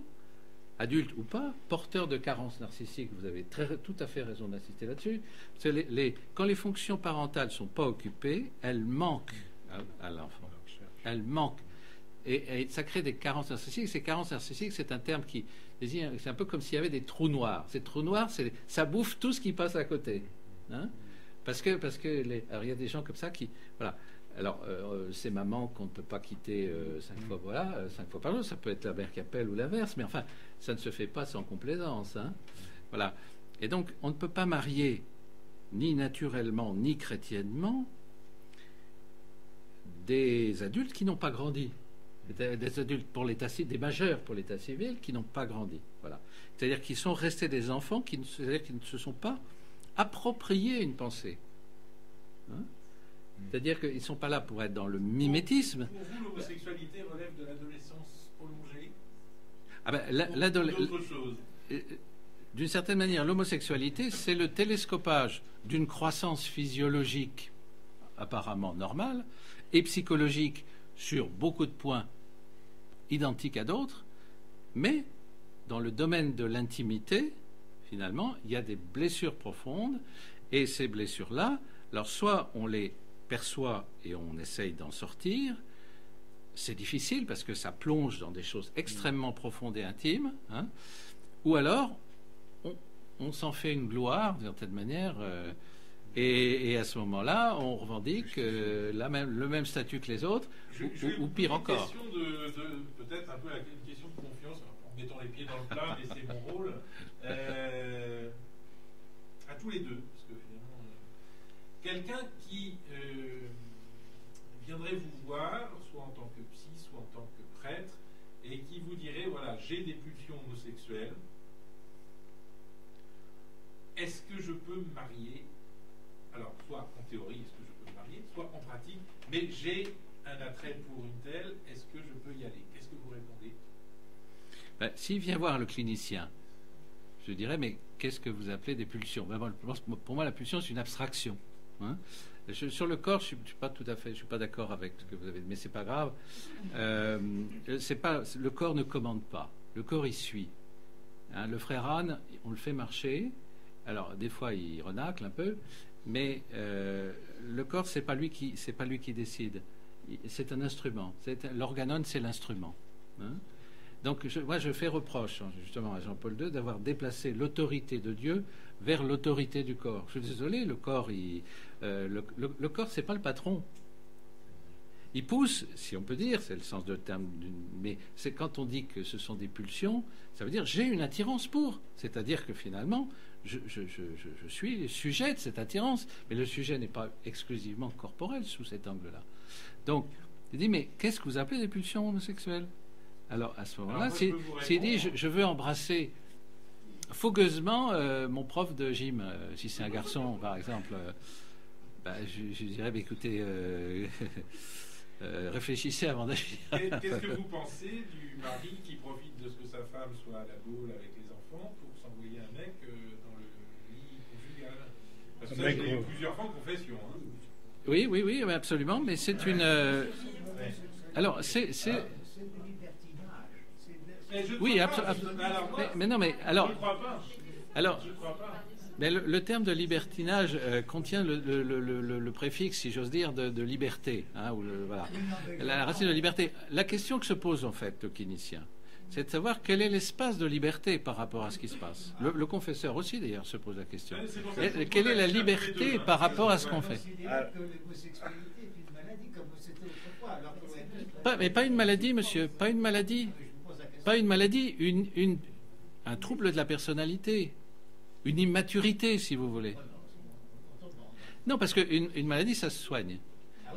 adultes ou pas, porteurs de carences narcissiques. Vous avez tout à fait raison d'insister là-dessus. Quand les fonctions parentales ne sont pas occupées, elles manquent à l'enfant. Elles manquent. Et ça crée des carences narcissiques. Ces carences narcissiques, c'est un terme qui désigne, c'est un peu comme s'il y avait des trous noirs. Ces trous noirs, ça bouffe tout ce qui passe à côté. Hein, parce que alors il y a des gens comme ça qui, voilà. Alors, c'est maman qu'on ne peut pas quitter 5 fois, voilà, 5 fois par jour. Ça peut être la mère qui appelle ou l'inverse, mais enfin, ça ne se fait pas sans complaisance. Hein. Voilà. Et donc, on ne peut pas marier, ni naturellement, ni chrétiennement, des adultes qui n'ont pas grandi. Des adultes pour l'état civil, des majeurs pour l'état civil qui n'ont pas grandi. Voilà. C'est-à-dire qu'ils sont restés des enfants, c'est-à-dire qu'ils ne se sont pas appropriés une pensée. Hein. C'est-à-dire qu'ils ne sont pas là pour être dans le mimétisme. Pour vous, l'homosexualité relève de l'adolescence prolongée? Ah ben, d'autres choses. D'une certaine manière, l'homosexualité, c'est le télescopage d'une croissance physiologique apparemment normale et psychologique sur beaucoup de points identiques à d'autres, mais dans le domaine de l'intimité, finalement, il y a des blessures profondes, et ces blessures-là, alors soit on les perçoit et on essaye d'en sortir. C'est difficile parce que ça plonge dans des choses extrêmement profondes et intimes. Hein. Ou alors, on s'en fait une gloire, d'une certaine manière, et à ce moment-là, on revendique le même statut que les autres, ou pire encore. Peut-être un peu une question de confiance, en mettant les pieds dans le plat, mais c'est mon rôle. À tous les deux, parce que finalement... Quelqu'un qui viendrait vous voir, soit en tant que psy, soit en tant que prêtre, et qui vous dirait, voilà, j'ai des pulsions homosexuelles, est-ce que je peux me marier? Alors, soit en théorie, est-ce que je peux me marier, soit en pratique, mais j'ai un attrait pour une telle, est-ce que je peux y aller? Qu'est-ce que vous répondez? Ben, s'il vient voir le clinicien, je dirais, mais qu'est-ce que vous appelez des pulsions? Ben, pour moi, la pulsion, c'est une abstraction. Hein, sur le corps, je suis pas d'accord avec ce que vous avez dit, mais c'est pas grave. Le corps ne commande pas. Le corps, il suit. Hein, le frère Anne, on le fait marcher. Alors, des fois, il renacle un peu, mais le corps, c'est pas lui qui décide. C'est un instrument. L'organone, c'est l'instrument. Hein. Donc, moi, je fais reproche, justement, à Jean-Paul II d'avoir déplacé l'autorité de Dieu vers l'autorité du corps. Je suis désolé, le corps, le corps, c'est pas le patron. Il pousse, si on peut dire, c'est le sens de terme, mais c'est quand on dit que ce sont des pulsions, ça veut dire j'ai une attirance pour. C'est-à-dire que finalement, je suis sujet de cette attirance, mais le sujet n'est pas exclusivement corporel sous cet angle-là. Donc, il dit, mais qu'est-ce que vous appelez des pulsions homosexuelles? Alors, à ce moment-là, s'il dit je veux embrasser fougueusement mon prof de gym, si c'est un garçon, par exemple, je dirais, écoutez, réfléchissez avant d'agir. Qu'est-ce que vous pensez du mari qui profite de ce que sa femme soit à la boule avec les enfants pour s'envoyer un mec dans le lit conjugal? Parce que ça, j'ai eu plusieurs fois en confession. Hein. Oui, absolument, mais c'est une... Alors, c'est Oui, absolument. Mais non, mais alors. Je ne crois pas. Alors, Je ne crois pas. mais le terme de libertinage contient le préfixe, si j'ose dire, de liberté. Hein, voilà. La racine de liberté. La question que se pose en fait le clinicien, c'est de savoir quel est l'espace de liberté par rapport à ce qui se passe. Le confesseur aussi, d'ailleurs, se pose la question. Quelle est la liberté par rapport à ce qu'on fait? Mais pas une maladie, monsieur. Pas une maladie. Pas une maladie. Un trouble de la personnalité. Une immaturité, si vous voulez. Non, parce qu'une maladie, ça se soigne.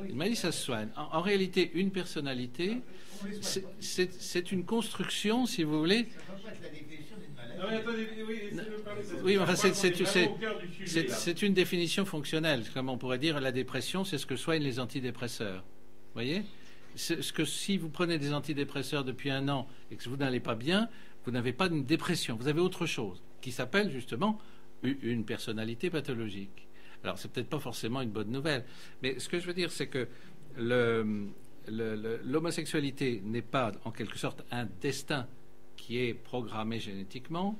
Une maladie, ça se soigne. En réalité, une personnalité, c'est une construction, si vous voulez. Non, mais attendez, oui, enfin, c'est une définition fonctionnelle. Comme on pourrait dire, la dépression, c'est ce que soignent les antidépresseurs. Vous voyez? Ce que si vous prenez des antidépresseurs depuis 1 an et que vous n'allez pas bien, vous n'avez pas une dépression, vous avez autre chose qui s'appelle justement une personnalité pathologique. Alors c'est peut-être pas forcément une bonne nouvelle, mais ce que je veux dire, c'est que l'homosexualité n'est pas en quelque sorte un destin qui est programmé génétiquement.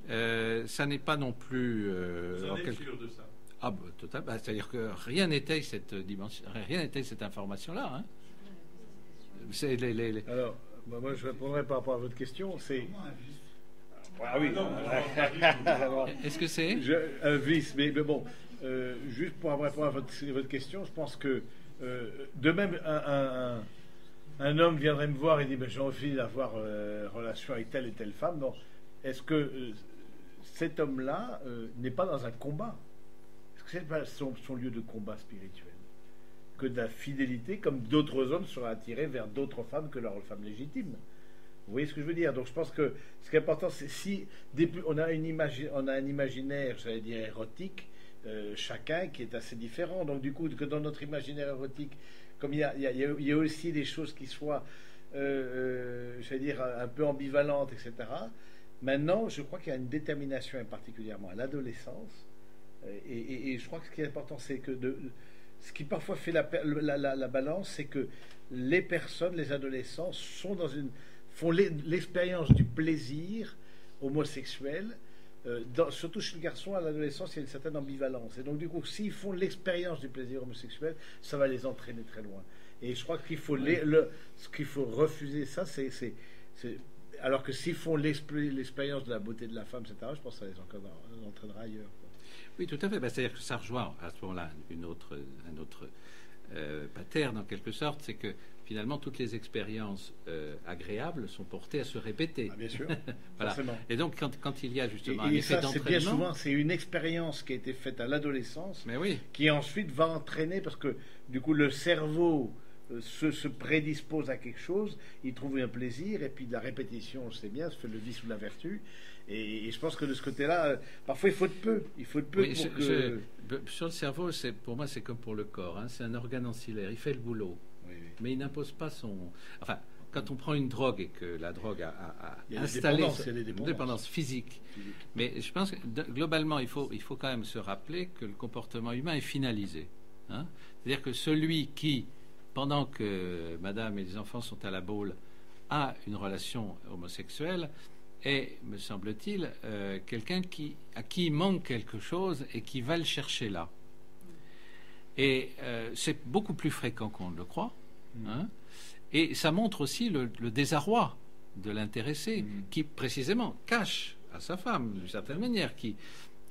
Ça n'est pas non plus. Vous en êtes sûr de ça? Ah, bah, total. Bah, c'est-à-dire que rien n'était cette dimension, rien n'était cette information-là. Hein. Alors, moi, je répondrai par rapport à votre question. C'est. Ah oui. Est-ce que c'est un vice? Mais bon, juste pour répondre à votre question, je pense que de même un homme viendrait me voir et dit j'ai envie d'avoir relation avec telle et telle femme. Donc, est-ce que cet homme-là n'est pas dans un combat? Est-ce que c'est pas son lieu de combat spirituel? Que de la fidélité, comme d'autres hommes seraient attirés vers d'autres femmes que leurs femmes légitimes. Vous voyez ce que je veux dire? Donc je pense que ce qui est important, c'est si on a un imaginaire, j'allais dire érotique, chacun qui est assez différent. Donc du coup, que dans notre imaginaire érotique, comme il y a aussi des choses qui soient, j'allais dire, un peu ambivalentes, etc. Maintenant, je crois qu'il y a une détermination, et particulièrement à l'adolescence, et je crois que ce qui est important, c'est que ce qui parfois fait la balance, c'est que les personnes, les adolescents, font l'expérience du plaisir homosexuel. Surtout chez le garçon, à l'adolescence, il y a une certaine ambivalence. Et donc, du coup, s'ils font l'expérience du plaisir homosexuel, ça va les entraîner très loin. Et je crois qu'il faut, ce qu'il faut refuser, ça, c'est alors que s'ils font l'expérience de la beauté de la femme, etc., je pense que ça les entraînera ailleurs, quoi. Oui, tout à fait. C'est-à-dire que ça rejoint à ce moment-là un autre pattern, en quelque sorte, c'est que finalement toutes les expériences agréables sont portées à se répéter. Ah, bien sûr, voilà. Forcément. Et donc quand il y a justement un et effet ça, d'entraînement, c'est bien souvent, c'est une expérience qui a été faite à l'adolescence, mais oui, qui ensuite va entraîner, parce que du coup le cerveau se prédispose à quelque chose, il trouve un plaisir, et puis la répétition, on sait bien, se fait le vice ou la vertu. Et je pense que de ce côté-là, parfois il faut de peu. Il faut de peu oui, pour que... sur le cerveau, pour moi, c'est comme pour le corps. Hein, c'est un organe ancillaire. Il fait le boulot, oui. Mais il n'impose pas son... Enfin, quand on prend une drogue et que la drogue a installé une dépendance physique. Mais je pense que globalement, il faut quand même se rappeler que le comportement humain est finalisé. Hein. C'est-à-dire que celui qui, pendant que madame et les enfants sont à la boule, a une relation homosexuelle est, me semble-t-il, quelqu'un à qui il manque quelque chose et qui va le chercher là. Et c'est beaucoup plus fréquent qu'on ne le croit. Hein, et ça montre aussi le désarroi de l'intéressé qui, précisément, cache à sa femme, d'une certaine manière, qui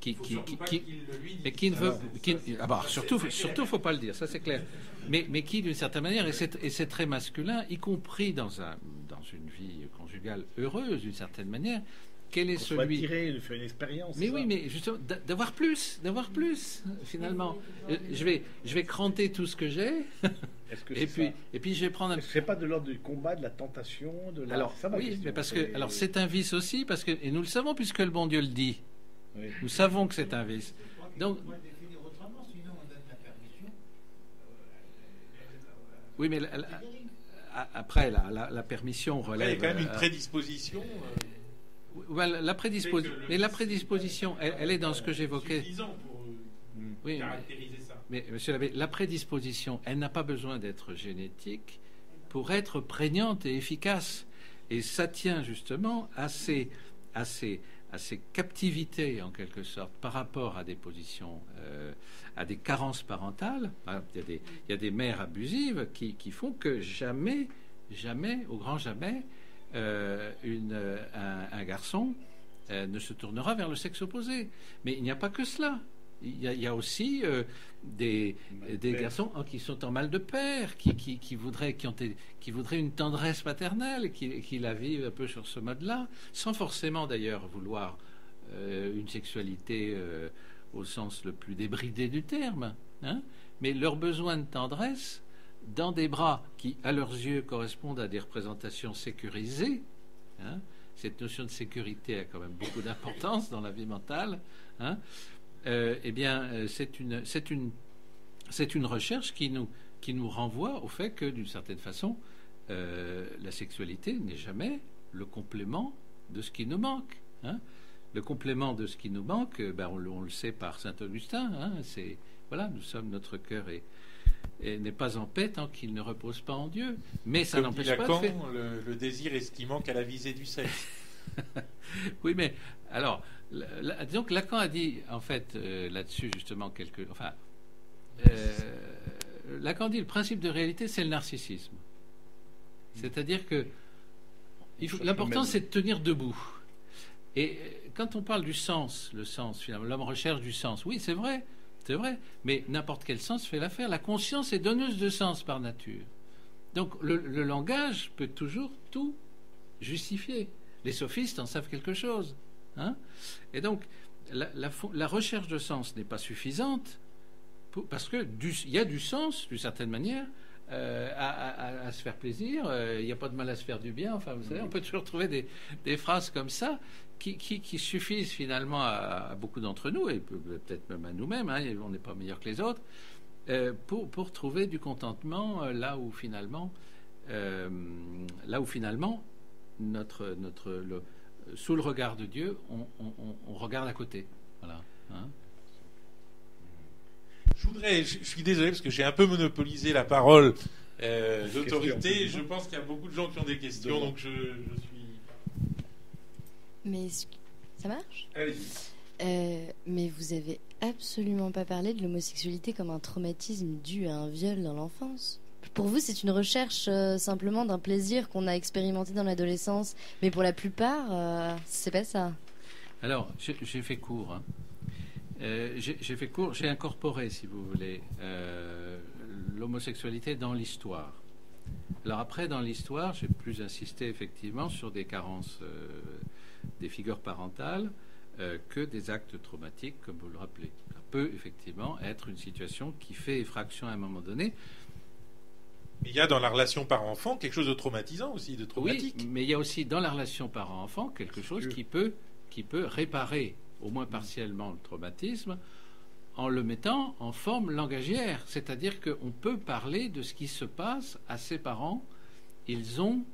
ne veut... surtout, faut pas le dire, ça c'est clair. Mais qui, d'une certaine manière, et c'est très masculin, y compris dans une vie conjugale heureuse, d'une certaine manière, quel est celui... de faire une expérience. Mais oui, mais justement, d'avoir plus, finalement. Je vais cranter tout ce que j'ai, et puis je vais prendre un... C'est pas de l'ordre du combat, de la tentation, de la... Alors, oui, mais parce que... Alors, c'est un vice aussi, et nous le savons puisque le bon Dieu le dit. Oui. Nous savons que c'est un vice. Donc, oui, mais après, la permission relève... Il y a quand même une prédisposition... la prédisposition, elle est dans ce que j'évoquais. Suffisant pour caractériser ça. Mais monsieur l'abbé, la prédisposition, elle n'a pas besoin d'être génétique pour être prégnante et efficace. Et ça tient justement à ces captivités, en quelque sorte, par rapport à des positions, à des carences parentales. Il y a des mères abusives qui font que jamais, au grand jamais, un garçon ne se tournera vers le sexe opposé. Mais il n'y a pas que cela. Il y a aussi des garçons qui sont en mal de père, qui voudraient une tendresse paternelle, qui la vivent un peu sur ce mode-là, sans forcément d'ailleurs vouloir une sexualité au sens le plus débridé du terme, hein, mais leur besoin de tendresse dans des bras qui, à leurs yeux, correspondent à des représentations sécurisées. Hein, cette notion de sécurité a quand même beaucoup d'importance dans la vie mentale. Hein, eh bien, c'est une recherche qui nous renvoie au fait que, d'une certaine façon, la sexualité n'est jamais le complément de ce qui nous manque. Hein. Le complément de ce qui nous manque, on le sait par saint Augustin. Hein, notre cœur n'est pas en paix tant qu'il ne repose pas en Dieu. Mais ça n'empêche pas Lacan, le désir est ce qui manque à la visée du sexe. Oui, mais alors, disons que Lacan a dit, en fait, là-dessus, justement, Lacan dit le principe de réalité, c'est le narcissisme. C'est-à-dire que l'important, c'est de tenir debout. Et quand on parle du sens, le sens, finalement, l'homme recherche du sens. Oui, c'est vrai, mais n'importe quel sens fait l'affaire. La conscience est donneuse de sens par nature. Donc, le langage peut toujours tout justifier. Les sophistes en savent quelque chose. Hein, et donc, la recherche de sens n'est pas suffisante parce qu'il y a du sens, d'une certaine manière, à se faire plaisir. Il n'y a pas de mal à se faire du bien. Enfin, vous savez, on peut toujours trouver des phrases comme ça qui suffisent finalement à beaucoup d'entre nous, et peut-être même à nous-mêmes, hein, on n'est pas meilleurs que les autres, pour trouver du contentement là où finalement, sous le regard de Dieu, on regarde à côté. Voilà. Hein. Je suis désolé parce que j'ai un peu monopolisé la parole d'autorité. Je pense qu'il y a beaucoup de gens qui ont des questions, donc je suis... Mais ça marche ? Allez-y. Mais vous avez absolument pas parlé de l'homosexualité comme un traumatisme dû à un viol dans l'enfance. Pour vous, c'est une recherche simplement d'un plaisir qu'on a expérimenté dans l'adolescence, mais pour la plupart, c'est pas ça. Alors, j'ai fait court. Hein. J'ai fait court. J'ai incorporé, si vous voulez, l'homosexualité dans l'histoire. Alors après, dans l'histoire, j'ai plus insisté effectivement sur des carences des figures parentales que des actes traumatiques, comme vous le rappelez. Ça peut effectivement être une situation qui fait effraction à un moment donné. Mais il y a dans la relation parent-enfant quelque chose de traumatisant aussi, de traumatique. Oui, mais il y a aussi dans la relation parent-enfant quelque chose qui peut réparer, au moins partiellement, le traumatisme, en le mettant en forme langagière. C'est-à-dire qu'on peut parler de ce qui se passe à ses parents. Ils ont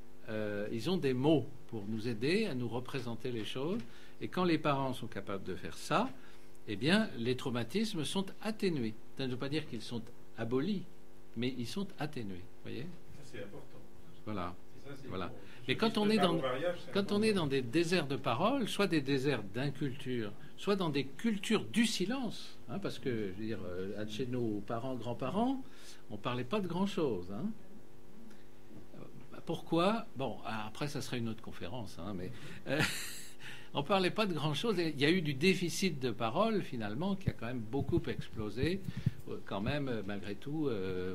des mots pour nous aider à nous représenter les choses. Et quand les parents sont capables de faire ça, eh bien, les traumatismes sont atténués. Ça ne veut pas dire qu'ils sont abolis, mais ils sont atténués. Voyez ? Ça, c'est important. Voilà. Voilà. Bon. Mais quand on est dans des déserts de parole, soit des déserts d'inculture, soit dans des cultures du silence, hein, parce que, je veux dire, chez nos parents, grands-parents, on ne parlait pas de grand-chose. Hein. Pourquoi ? Bon, après, ça serait une autre conférence, hein, mais on ne parlait pas de grand-chose. Il y a eu du déficit de parole, finalement, qui a quand même beaucoup explosé, quand même, malgré tout,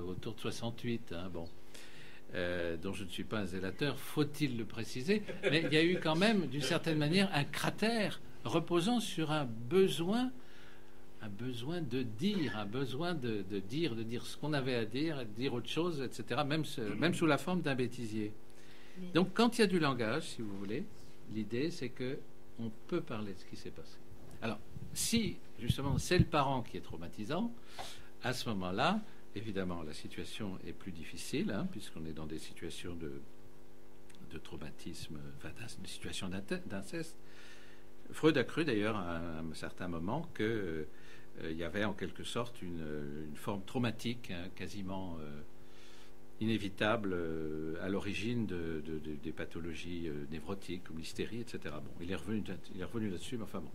autour de 68. Hein, bon. Dont je ne suis pas un zélateur, faut-il le préciser, mais il y a eu quand même, d'une certaine manière, un cratère reposant sur un besoin de dire, un besoin de dire ce qu'on avait à dire, de dire autre chose, etc., même sous la forme d'un bêtisier. Donc, quand il y a du langage, si vous voulez, l'idée, c'est que on peut parler de ce qui s'est passé. Alors, si, justement, c'est le parent qui est traumatisant, à ce moment-là, évidemment, la situation est plus difficile, hein, puisqu'on est dans des situations de traumatisme, enfin, des situations d'inceste. Freud a cru d'ailleurs à un certain moment qu'il y avait en quelque sorte une forme traumatique, hein, quasiment inévitable à l'origine des pathologies névrotiques comme l'hystérie, etc. Bon, il est revenu là-dessus, mais enfin bon.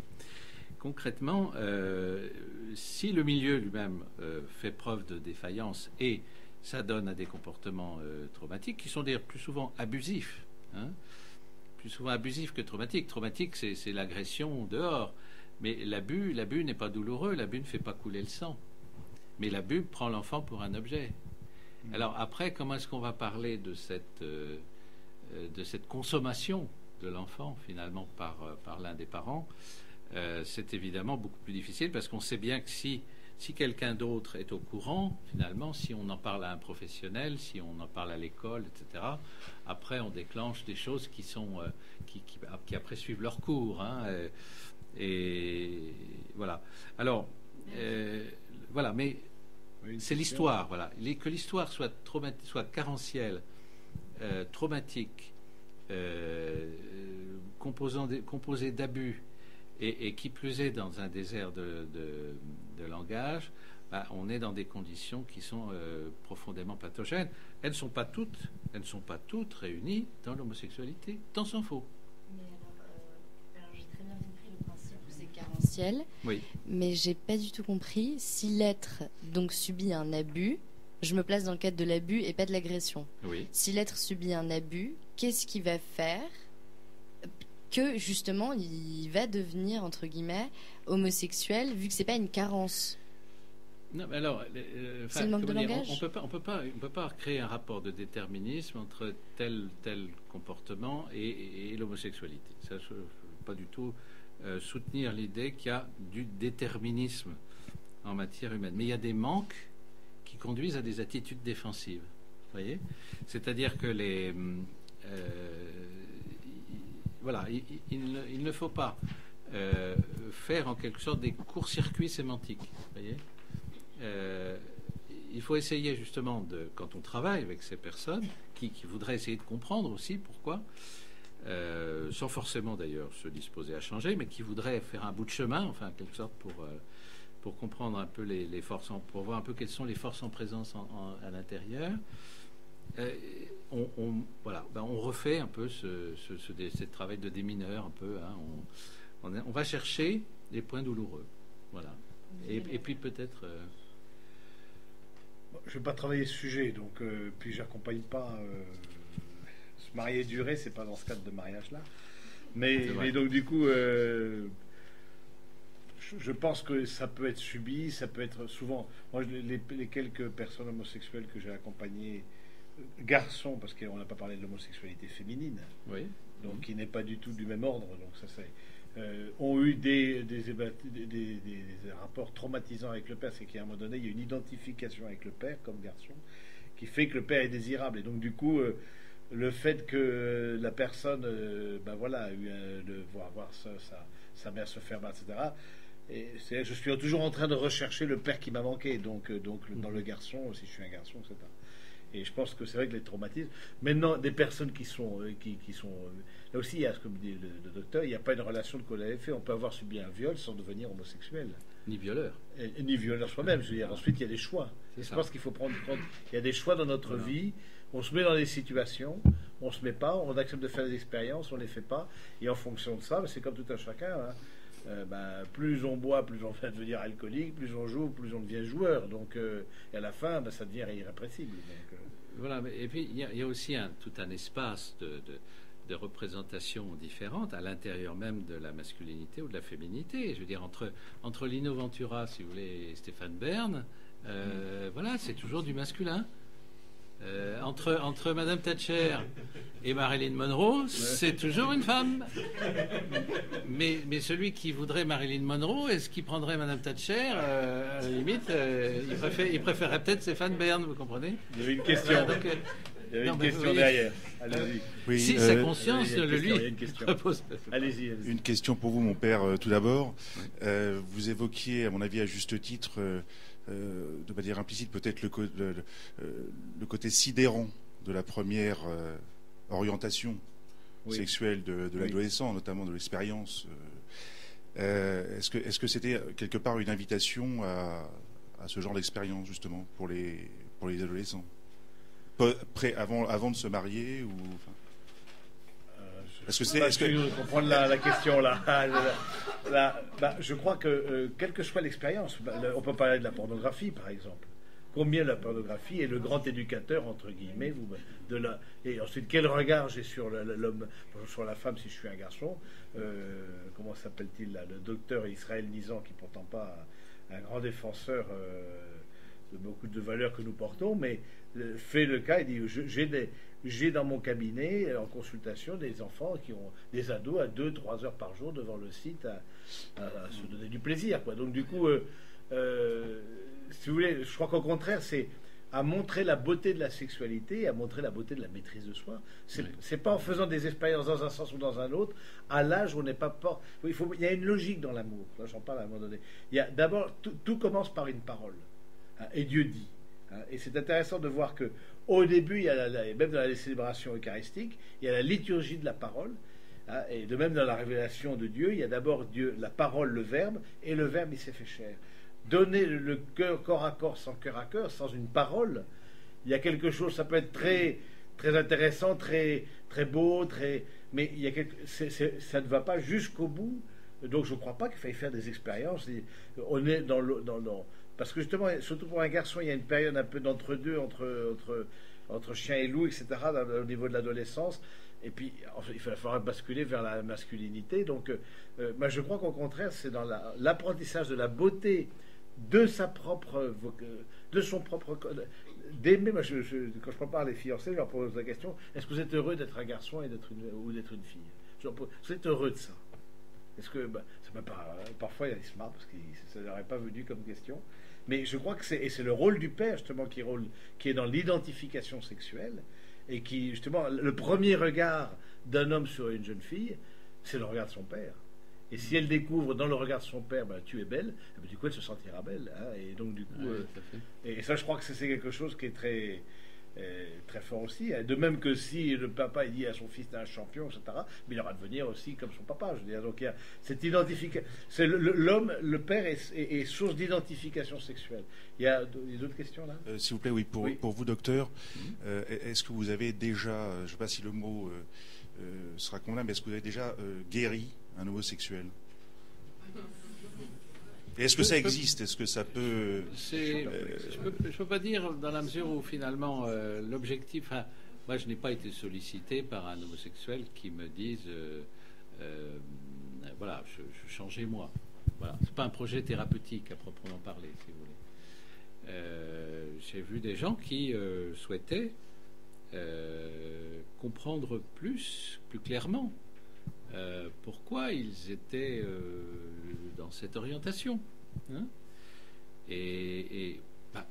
Concrètement, si le milieu lui-même fait preuve de défaillance et ça donne à des comportements traumatiques qui sont d'ailleurs plus souvent abusifs, hein, plus souvent abusifs que traumatiques. Traumatique, c'est l'agression dehors, mais l'abus n'est pas douloureux, l'abus ne fait pas couler le sang, mais l'abus prend l'enfant pour un objet. Alors après, comment est-ce qu'on va parler de cette consommation de l'enfant finalement par l'un des parents? C'est évidemment beaucoup plus difficile parce qu'on sait bien que si quelqu'un d'autre est au courant, finalement, si on en parle à un professionnel, si on en parle à l'école, etc., après on déclenche des choses qui après suivent leur cours. Hein, et voilà. Alors, voilà, mais c'est l'histoire. Voilà. Que l'histoire soit carentielle, traumatique, composée d'abus, et qui plus est dans un désert de langage, on est dans des conditions qui sont profondément pathogènes. Elles ne sont pas toutes réunies dans l'homosexualité, tant s'en faut. Alors j'ai très bien compris le principe où c'est carentiel, oui. Mais j'ai pas du tout compris si l'être donc subit un abus. Je me place dans le cadre de l'abus et pas de l'agression. Oui. Si l'être subit un abus, qu'est-ce qu'il va faire que justement il va devenir entre guillemets homosexuel vu que c'est pas une carence? Non, mais alors, c'est le manque de langage. On peut pas créer un rapport de déterminisme entre tel comportement et l'homosexualité. Ça, je ne peux pas du tout soutenir l'idée qu'il y a du déterminisme en matière humaine. Mais il y a des manques qui conduisent à des attitudes défensives. Vous voyez ? C'est-à-dire que voilà, il ne faut pas faire en quelque sorte des courts-circuits sémantiques. Vous voyez ? Il faut essayer justement, quand on travaille avec ces personnes, qui voudraient essayer de comprendre aussi pourquoi, sans forcément d'ailleurs se disposer à changer, mais qui voudraient faire un bout de chemin, enfin en quelque sorte pour comprendre un peu les forces, pour voir un peu quelles sont les forces en présence à l'intérieur. On refait un peu ce travail de démineur un peu. Hein, on va chercher les points douloureux. Voilà. Et puis peut-être. Je ne vais pas travailler ce sujet, donc puis j'accompagne pas se marier duré, c'est pas dans ce cadre de mariage-là. Mais donc du coup, je pense que ça peut être subi, ça peut être souvent. Moi, les quelques personnes homosexuelles que j'ai accompagnées, garçons, parce qu'on n'a pas parlé de l'homosexualité féminine, oui. Donc qui n'est pas du tout du même ordre, donc ça c'est. Ont eu des rapports traumatisants avec le père, c'est qu'à un moment donné, il y a une identification avec le père comme garçon qui fait que le père est désirable. Et donc, du coup, le fait que la personne a eu voir sa mère se faire battre, etc. Je suis toujours en train de rechercher le père qui m'a manqué. Donc dans le garçon, si je suis un garçon, etc. Et je pense que c'est vrai que les traumatismes. Maintenant, des personnes qui sont là aussi, il y a, comme dit le docteur, il n'y a pas une relation de cause à effet. On peut avoir subi un viol sans devenir homosexuel. Ni violeur. Ni violeur soi-même. Je veux dire, ensuite, il y a des choix. Je pense qu'il faut prendre compte. Il y a des choix dans notre vie. On se met dans des situations, on se met pas, on accepte de faire des expériences, on les fait pas. Et en fonction de ça, c'est comme tout un chacun. Hein. Plus on boit, plus on va devenir alcoolique, plus on joue, plus on devient joueur. Donc, et à la fin, ça devient irrépressible. Donc, voilà. Et puis, il y a aussi tout un espace de représentation différente à l'intérieur même de la masculinité ou de la féminité. Je veux dire, entre Lino Ventura, si vous voulez, et Stéphane Bern, voilà, c'est toujours du masculin. Entre Madame Thatcher et Marilyn Monroe, c'est toujours une femme. Mais celui qui voudrait Marilyn Monroe, est-ce qu'il prendrait Madame Thatcher à la limite, il préférerait peut-être Stéphane Bern, vous comprenez? Il y avait une question. Donc, il y avait une question derrière. Allez-y. Oui, si sa conscience le lui propose. Allez-y. Une question pour vous, mon père, tout d'abord. Vous évoquiez, à mon avis, à juste titre, de manière implicite, peut-être le côté sidérant de la première orientation sexuelle de l'adolescent, notamment de l'expérience. Est-ce que c'était quelque part une invitation à ce genre d'expérience, justement, pour les adolescents? avant de se marier ou... Est-ce que je comprends la question là. Je crois que quelle que soit l'expérience, on peut parler de la pornographie par exemple. Combien la pornographie est le grand éducateur entre guillemets et ensuite quel regard j'ai sur l'homme, sur la femme si je suis un garçon. Comment s'appelle-t-il là, le docteur Israël Nizan, qui pourtant pas un grand défenseur de beaucoup de valeurs que nous portons, mais fait le cas. Il dit j'ai dans mon cabinet en consultation des enfants qui ont des ados à 2-3 heures par jour devant le site à se donner du plaisir, quoi. Donc du coup si vous voulez, je crois qu'au contraire c'est à montrer la beauté de la sexualité, à montrer la beauté de la maîtrise de soi. C'est pas en faisant des expériences dans un sens ou dans un autre, à l'âge où on n'est pas il y a une logique dans l'amour. Là, j'en parle à un moment donné. D'abord, tout commence par une parole, hein, et Dieu dit. Hein, et c'est intéressant de voir que au début, il y a même dans la célébration eucharistique, il y a la liturgie de la parole. Hein, et de même dans la révélation de Dieu, il y a d'abord Dieu, la parole, le Verbe, et le Verbe, il s'est fait chair. Donner le cœur, corps à corps, sans cœur à cœur, sans une parole, il y a quelque chose, ça peut être très, très intéressant, très, très beau, mais ça ne va pas jusqu'au bout. Donc je ne crois pas qu'il faille faire des expériences. On est parce que justement, surtout pour un garçon, il y a une période un peu d'entre-deux, entre chien et loup, etc., au niveau de l'adolescence. Et puis, il va falloir basculer vers la masculinité. Donc, je crois qu'au contraire, c'est dans l'apprentissage de la beauté de son propre d'aimer. Quand je prépare les fiancés, je leur pose la question: est-ce que vous êtes heureux d'être un garçon ou d'être une fille? Vous êtes heureux de ça? Est-ce que parfois ils se marrent parce que ça ne leur est pas venu comme question. Mais je crois que c'est le rôle du père justement qui est dans l'identification sexuelle, et qui justement le premier regard d'un homme sur une jeune fille, c'est le regard de son père. Et si elle découvre dans le regard de son père, tu es belle, du coup elle se sentira belle, hein, et donc du coup et ça, je crois que c'est quelque chose qui est très très fort aussi. De même que si le papa il dit à son fils t'es un champion, etc., mais il aura de devenir aussi comme son papa. Je veux dire, donc il y a cette identification. C'est l'homme, le père est source d'identification sexuelle. Il y a d'autres questions là. S'il vous plaît, oui. Pour vous, docteur, est-ce que vous avez déjà, je ne sais pas si le mot sera convenable, mais est-ce que vous avez déjà guéri un homosexuel? Et est-ce que ça existe? Est-ce que ça peut... Je peux pas dire, dans la mesure où finalement l'objectif... moi, je n'ai pas été sollicité par un homosexuel qui me dise voilà, je changeais moi. Voilà. C'est pas un projet thérapeutique à proprement parler, si vous voulez. J'ai vu des gens qui souhaitaient comprendre plus clairement pourquoi ils étaient dans cette orientation, hein, et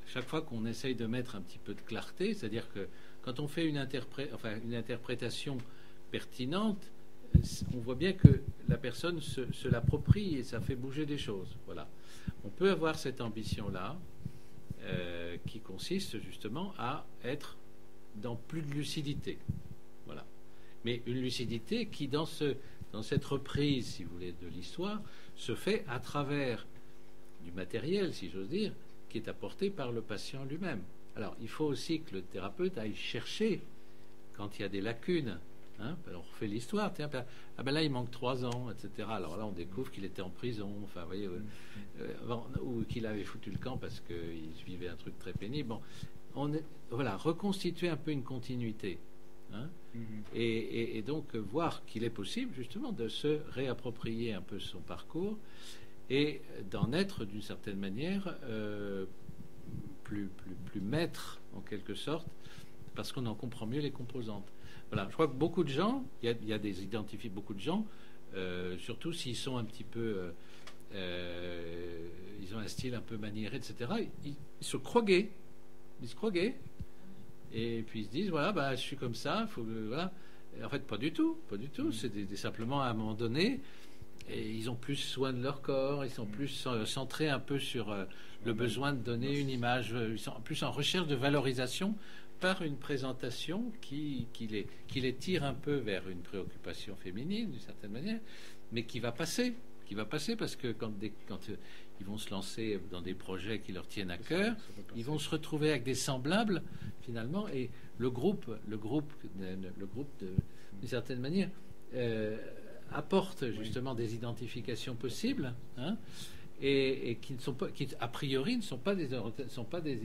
chaque fois qu'on essaye de mettre un petit peu de clarté, c'est-à-dire que quand on fait une interprétation pertinente, on voit bien que la personne se l'approprie et ça fait bouger des choses. Voilà. On peut avoir cette ambition-là qui consiste justement à être dans plus de lucidité. Voilà. Mais une lucidité qui, dans cette reprise, si vous voulez, de l'histoire, se fait à travers du matériel, si j'ose dire, qui est apporté par le patient lui-même. Alors, il faut aussi que le thérapeute aille chercher quand il y a des lacunes. Hein, on refait l'histoire. Tiens, là, il manque 3 ans, etc. Alors là, on découvre qu'il était en prison, enfin, vous voyez, ou qu'il avait foutu le camp parce qu'il vivait un truc très pénible. Bon, voilà, reconstituer un peu une continuité. Hein, et donc voir qu'il est possible justement de se réapproprier un peu son parcours et d'en être d'une certaine manière plus maître en quelque sorte, parce qu'on en comprend mieux les composantes. Voilà, je crois que beaucoup de gens, il y a beaucoup de gens, surtout s'ils sont un petit peu ils ont un style un peu maniéré, etc., ils se croient gays. Et puis ils se disent, voilà, je suis comme ça, voilà. En fait, pas du tout. C'est simplement à un moment donné, et ils ont plus soin de leur corps, ils sont plus centrés un peu sur le besoin de donner une image, ils sont plus en recherche de valorisation par une présentation qui les tire un peu vers une préoccupation féminine, d'une certaine manière, mais qui va passer qui va passer, parce que quand ils vont se lancer dans des projets qui leur tiennent à cœur, ils vont se retrouver avec des semblables finalement, et le groupe d'une certaine manière apporte justement des identifications possibles, hein, et qui ne sont pas, qui a priori ne sont pas des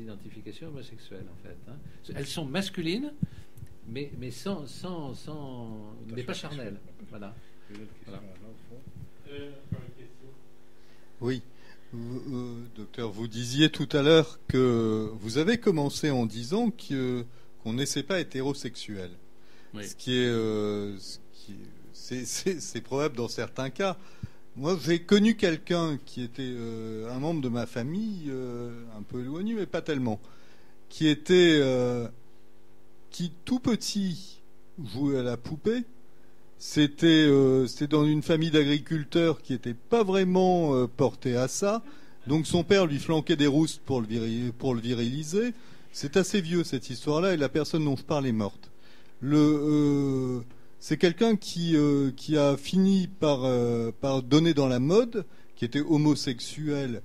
identifications homosexuelles en fait, hein. Elles sont masculines, mais pas charnelles. Voilà. Oui. Docteur, vous disiez tout à l'heure que vous avez commencé en disant qu'on n'essaie pas hétérosexuel. Oui. C'est probable dans certains cas. Moi, j'ai connu quelqu'un qui était un membre de ma famille, un peu éloigné, mais pas tellement, qui tout petit jouait à la poupée. C'était dans une famille d'agriculteurs qui n'était pas vraiment portée à ça. Donc son père lui flanquait des roustes pour le viriliser. C'est assez vieux cette histoire-là, et la personne dont je parle est morte. C'est quelqu'un qui a fini par donner dans la mode, qui était homosexuel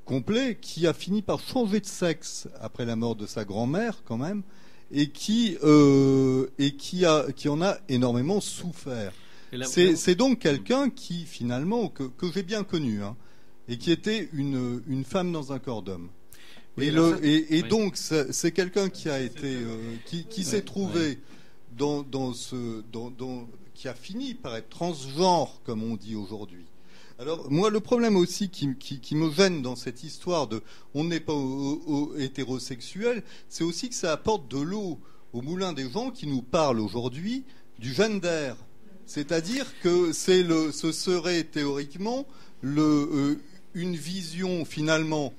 complet, qui a fini par changer de sexe après la mort de sa grand-mère quand même, et qui en a énormément souffert. C'est donc quelqu'un qui finalement que j'ai bien connu, hein, et qui était une femme dans un corps d'homme. Oui, oui. Donc c'est quelqu'un qui a été qui s'est trouvé qui a fini par être transgenre, comme on dit aujourd'hui. Alors moi, le problème aussi qui me gêne dans cette histoire de on n'est pas hétérosexuel, c'est aussi que ça apporte de l'eau au moulin des gens qui nous parlent aujourd'hui du gender. C'est-à-dire que ce serait théoriquement une vision finalement,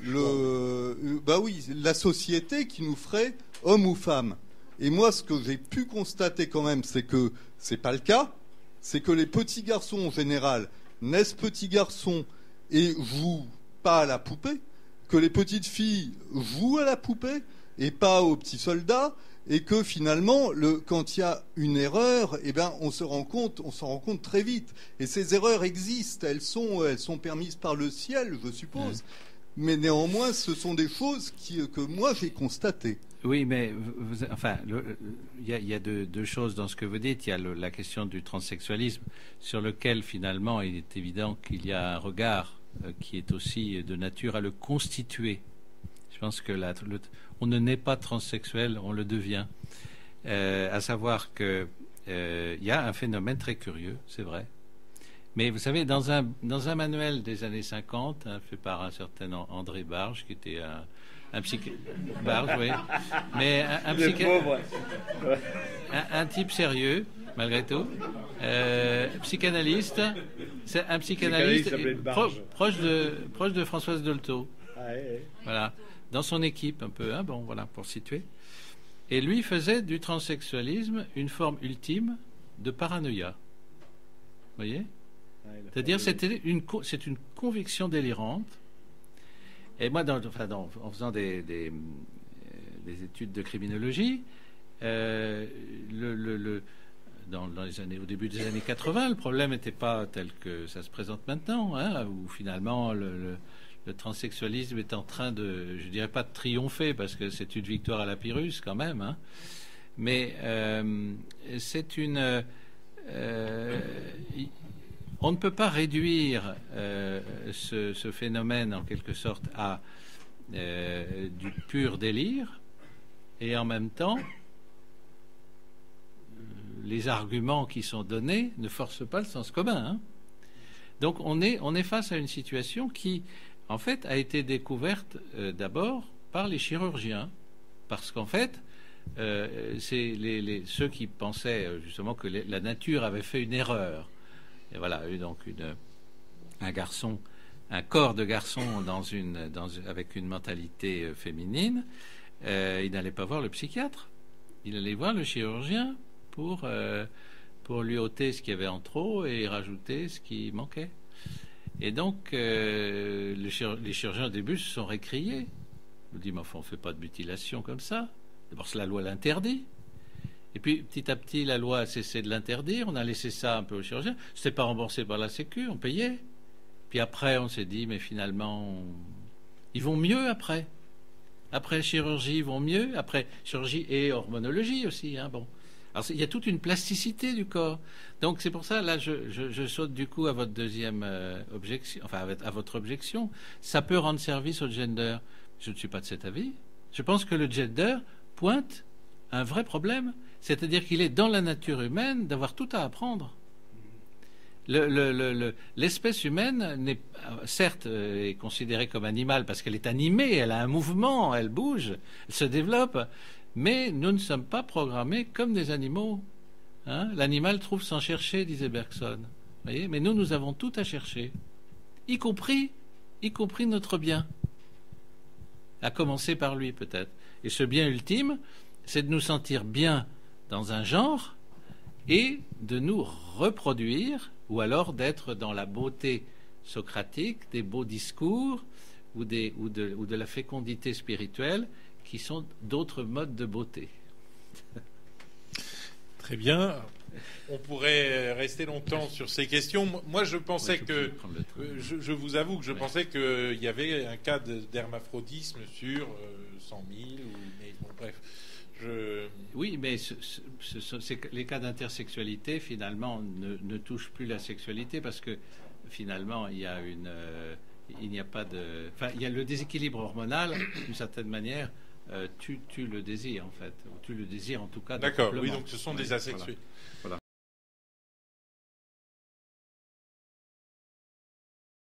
la société qui nous ferait homme ou femme. Et moi, ce que j'ai pu constater quand même, c'est que c'est pas le cas. C'est que les petits garçons en général naissent petits garçons et jouent pas à la poupée, que les petites filles jouent à la poupée et pas aux petits soldats, et que finalement, quand il y a une erreur, eh ben, on s'en rend compte très vite. Et ces erreurs existent, elles sont permises par le ciel, je suppose. Mais néanmoins, ce sont des choses que moi j'ai constatées. Oui, mais il y a deux choses dans ce que vous dites. Il y a la question du transsexualisme, sur lequel finalement il est évident qu'il y a un regard qui est aussi de nature à le constituer. Je pense que on ne naît pas transsexuel, on le devient. À savoir que il y a un phénomène très curieux, c'est vrai. Mais vous savez, dans un manuel des années 50, hein, fait par un certain André Barge, qui était un Barge, oui, mais un type sérieux, malgré tout, psychanalyste, c'est un psychanalyste proche de Françoise Dolto. Voilà, dans son équipe un peu, hein, bon, voilà, pour situer. Et lui faisait du transsexualisme une forme ultime de paranoïa. Vous voyez ? C'est-à-dire, c'est une conviction délirante. Et moi, en faisant des études de criminologie, au début des années 80, le problème n'était pas tel que ça se présente maintenant, hein, où finalement le transsexualisme est en train de, je dirais pas de triompher, parce que c'est une victoire à la Pyrrhus quand même, hein, mais c'est une... on ne peut pas réduire ce phénomène en quelque sorte à du pur délire, et en même temps les arguments qui sont donnés ne forcent pas le sens commun, hein. Donc on est face à une situation qui en fait a été découverte d'abord par les chirurgiens, parce qu'en fait c'est ceux qui pensaient justement que la nature avait fait une erreur. Et voilà, donc un corps de garçon avec une mentalité féminine, il n'allait pas voir le psychiatre, il allait voir le chirurgien pour lui ôter ce qu'il y avait en trop et rajouter ce qui manquait. Et donc, les chirurgiens au début se sont récriés. Ils ont dit, mais enfin, on ne fait pas de mutilation comme ça. D'abord, la loi l'interdit. Et puis, petit à petit, la loi a cessé de l'interdire. On a laissé ça un peu aux chirurgiens. C'était pas remboursé par la Sécu, on payait. Puis après, on s'est dit, mais finalement, ils vont mieux après. Après chirurgie, ils vont mieux. Après chirurgie et hormonologie aussi. Hein, bon. Alors, il y a toute une plasticité du corps. Donc, c'est pour ça, là, je saute du coup à votre deuxième objection, enfin, à votre objection. Ça peut rendre service au gender. Je ne suis pas de cet avis. Je pense que le gender pointe un vrai problème. C'est-à-dire qu'il est dans la nature humaine d'avoir tout à apprendre. L'espèce humaine, certes, est considérée comme animale parce qu'elle est animée, elle a un mouvement, elle bouge, elle se développe, mais nous ne sommes pas programmés comme des animaux. Hein? L'animal trouve sans chercher, disait Bergson. Voyez, mais nous avons tout à chercher, y compris notre bien. À commencer par lui, peut-être. Et ce bien ultime, c'est de nous sentir bien dans un genre et de nous reproduire, ou alors d'être dans la beauté socratique, des beaux discours ou de la fécondité spirituelle qui sont d'autres modes de beauté. Très bien. On pourrait rester longtemps sur ces questions. Moi, je pensais je vous avoue que je pensais qu'il y avait un cas d'hermaphrodisme sur 100 000, mais bon, bref. Oui, mais les cas d'intersexualité, finalement, ne touchent plus la sexualité parce que, finalement, il y a le déséquilibre hormonal, d'une certaine manière, tue le désir, en fait. Tu le désires, en tout cas. D'accord, oui, donc ce sont des asexués. Voilà.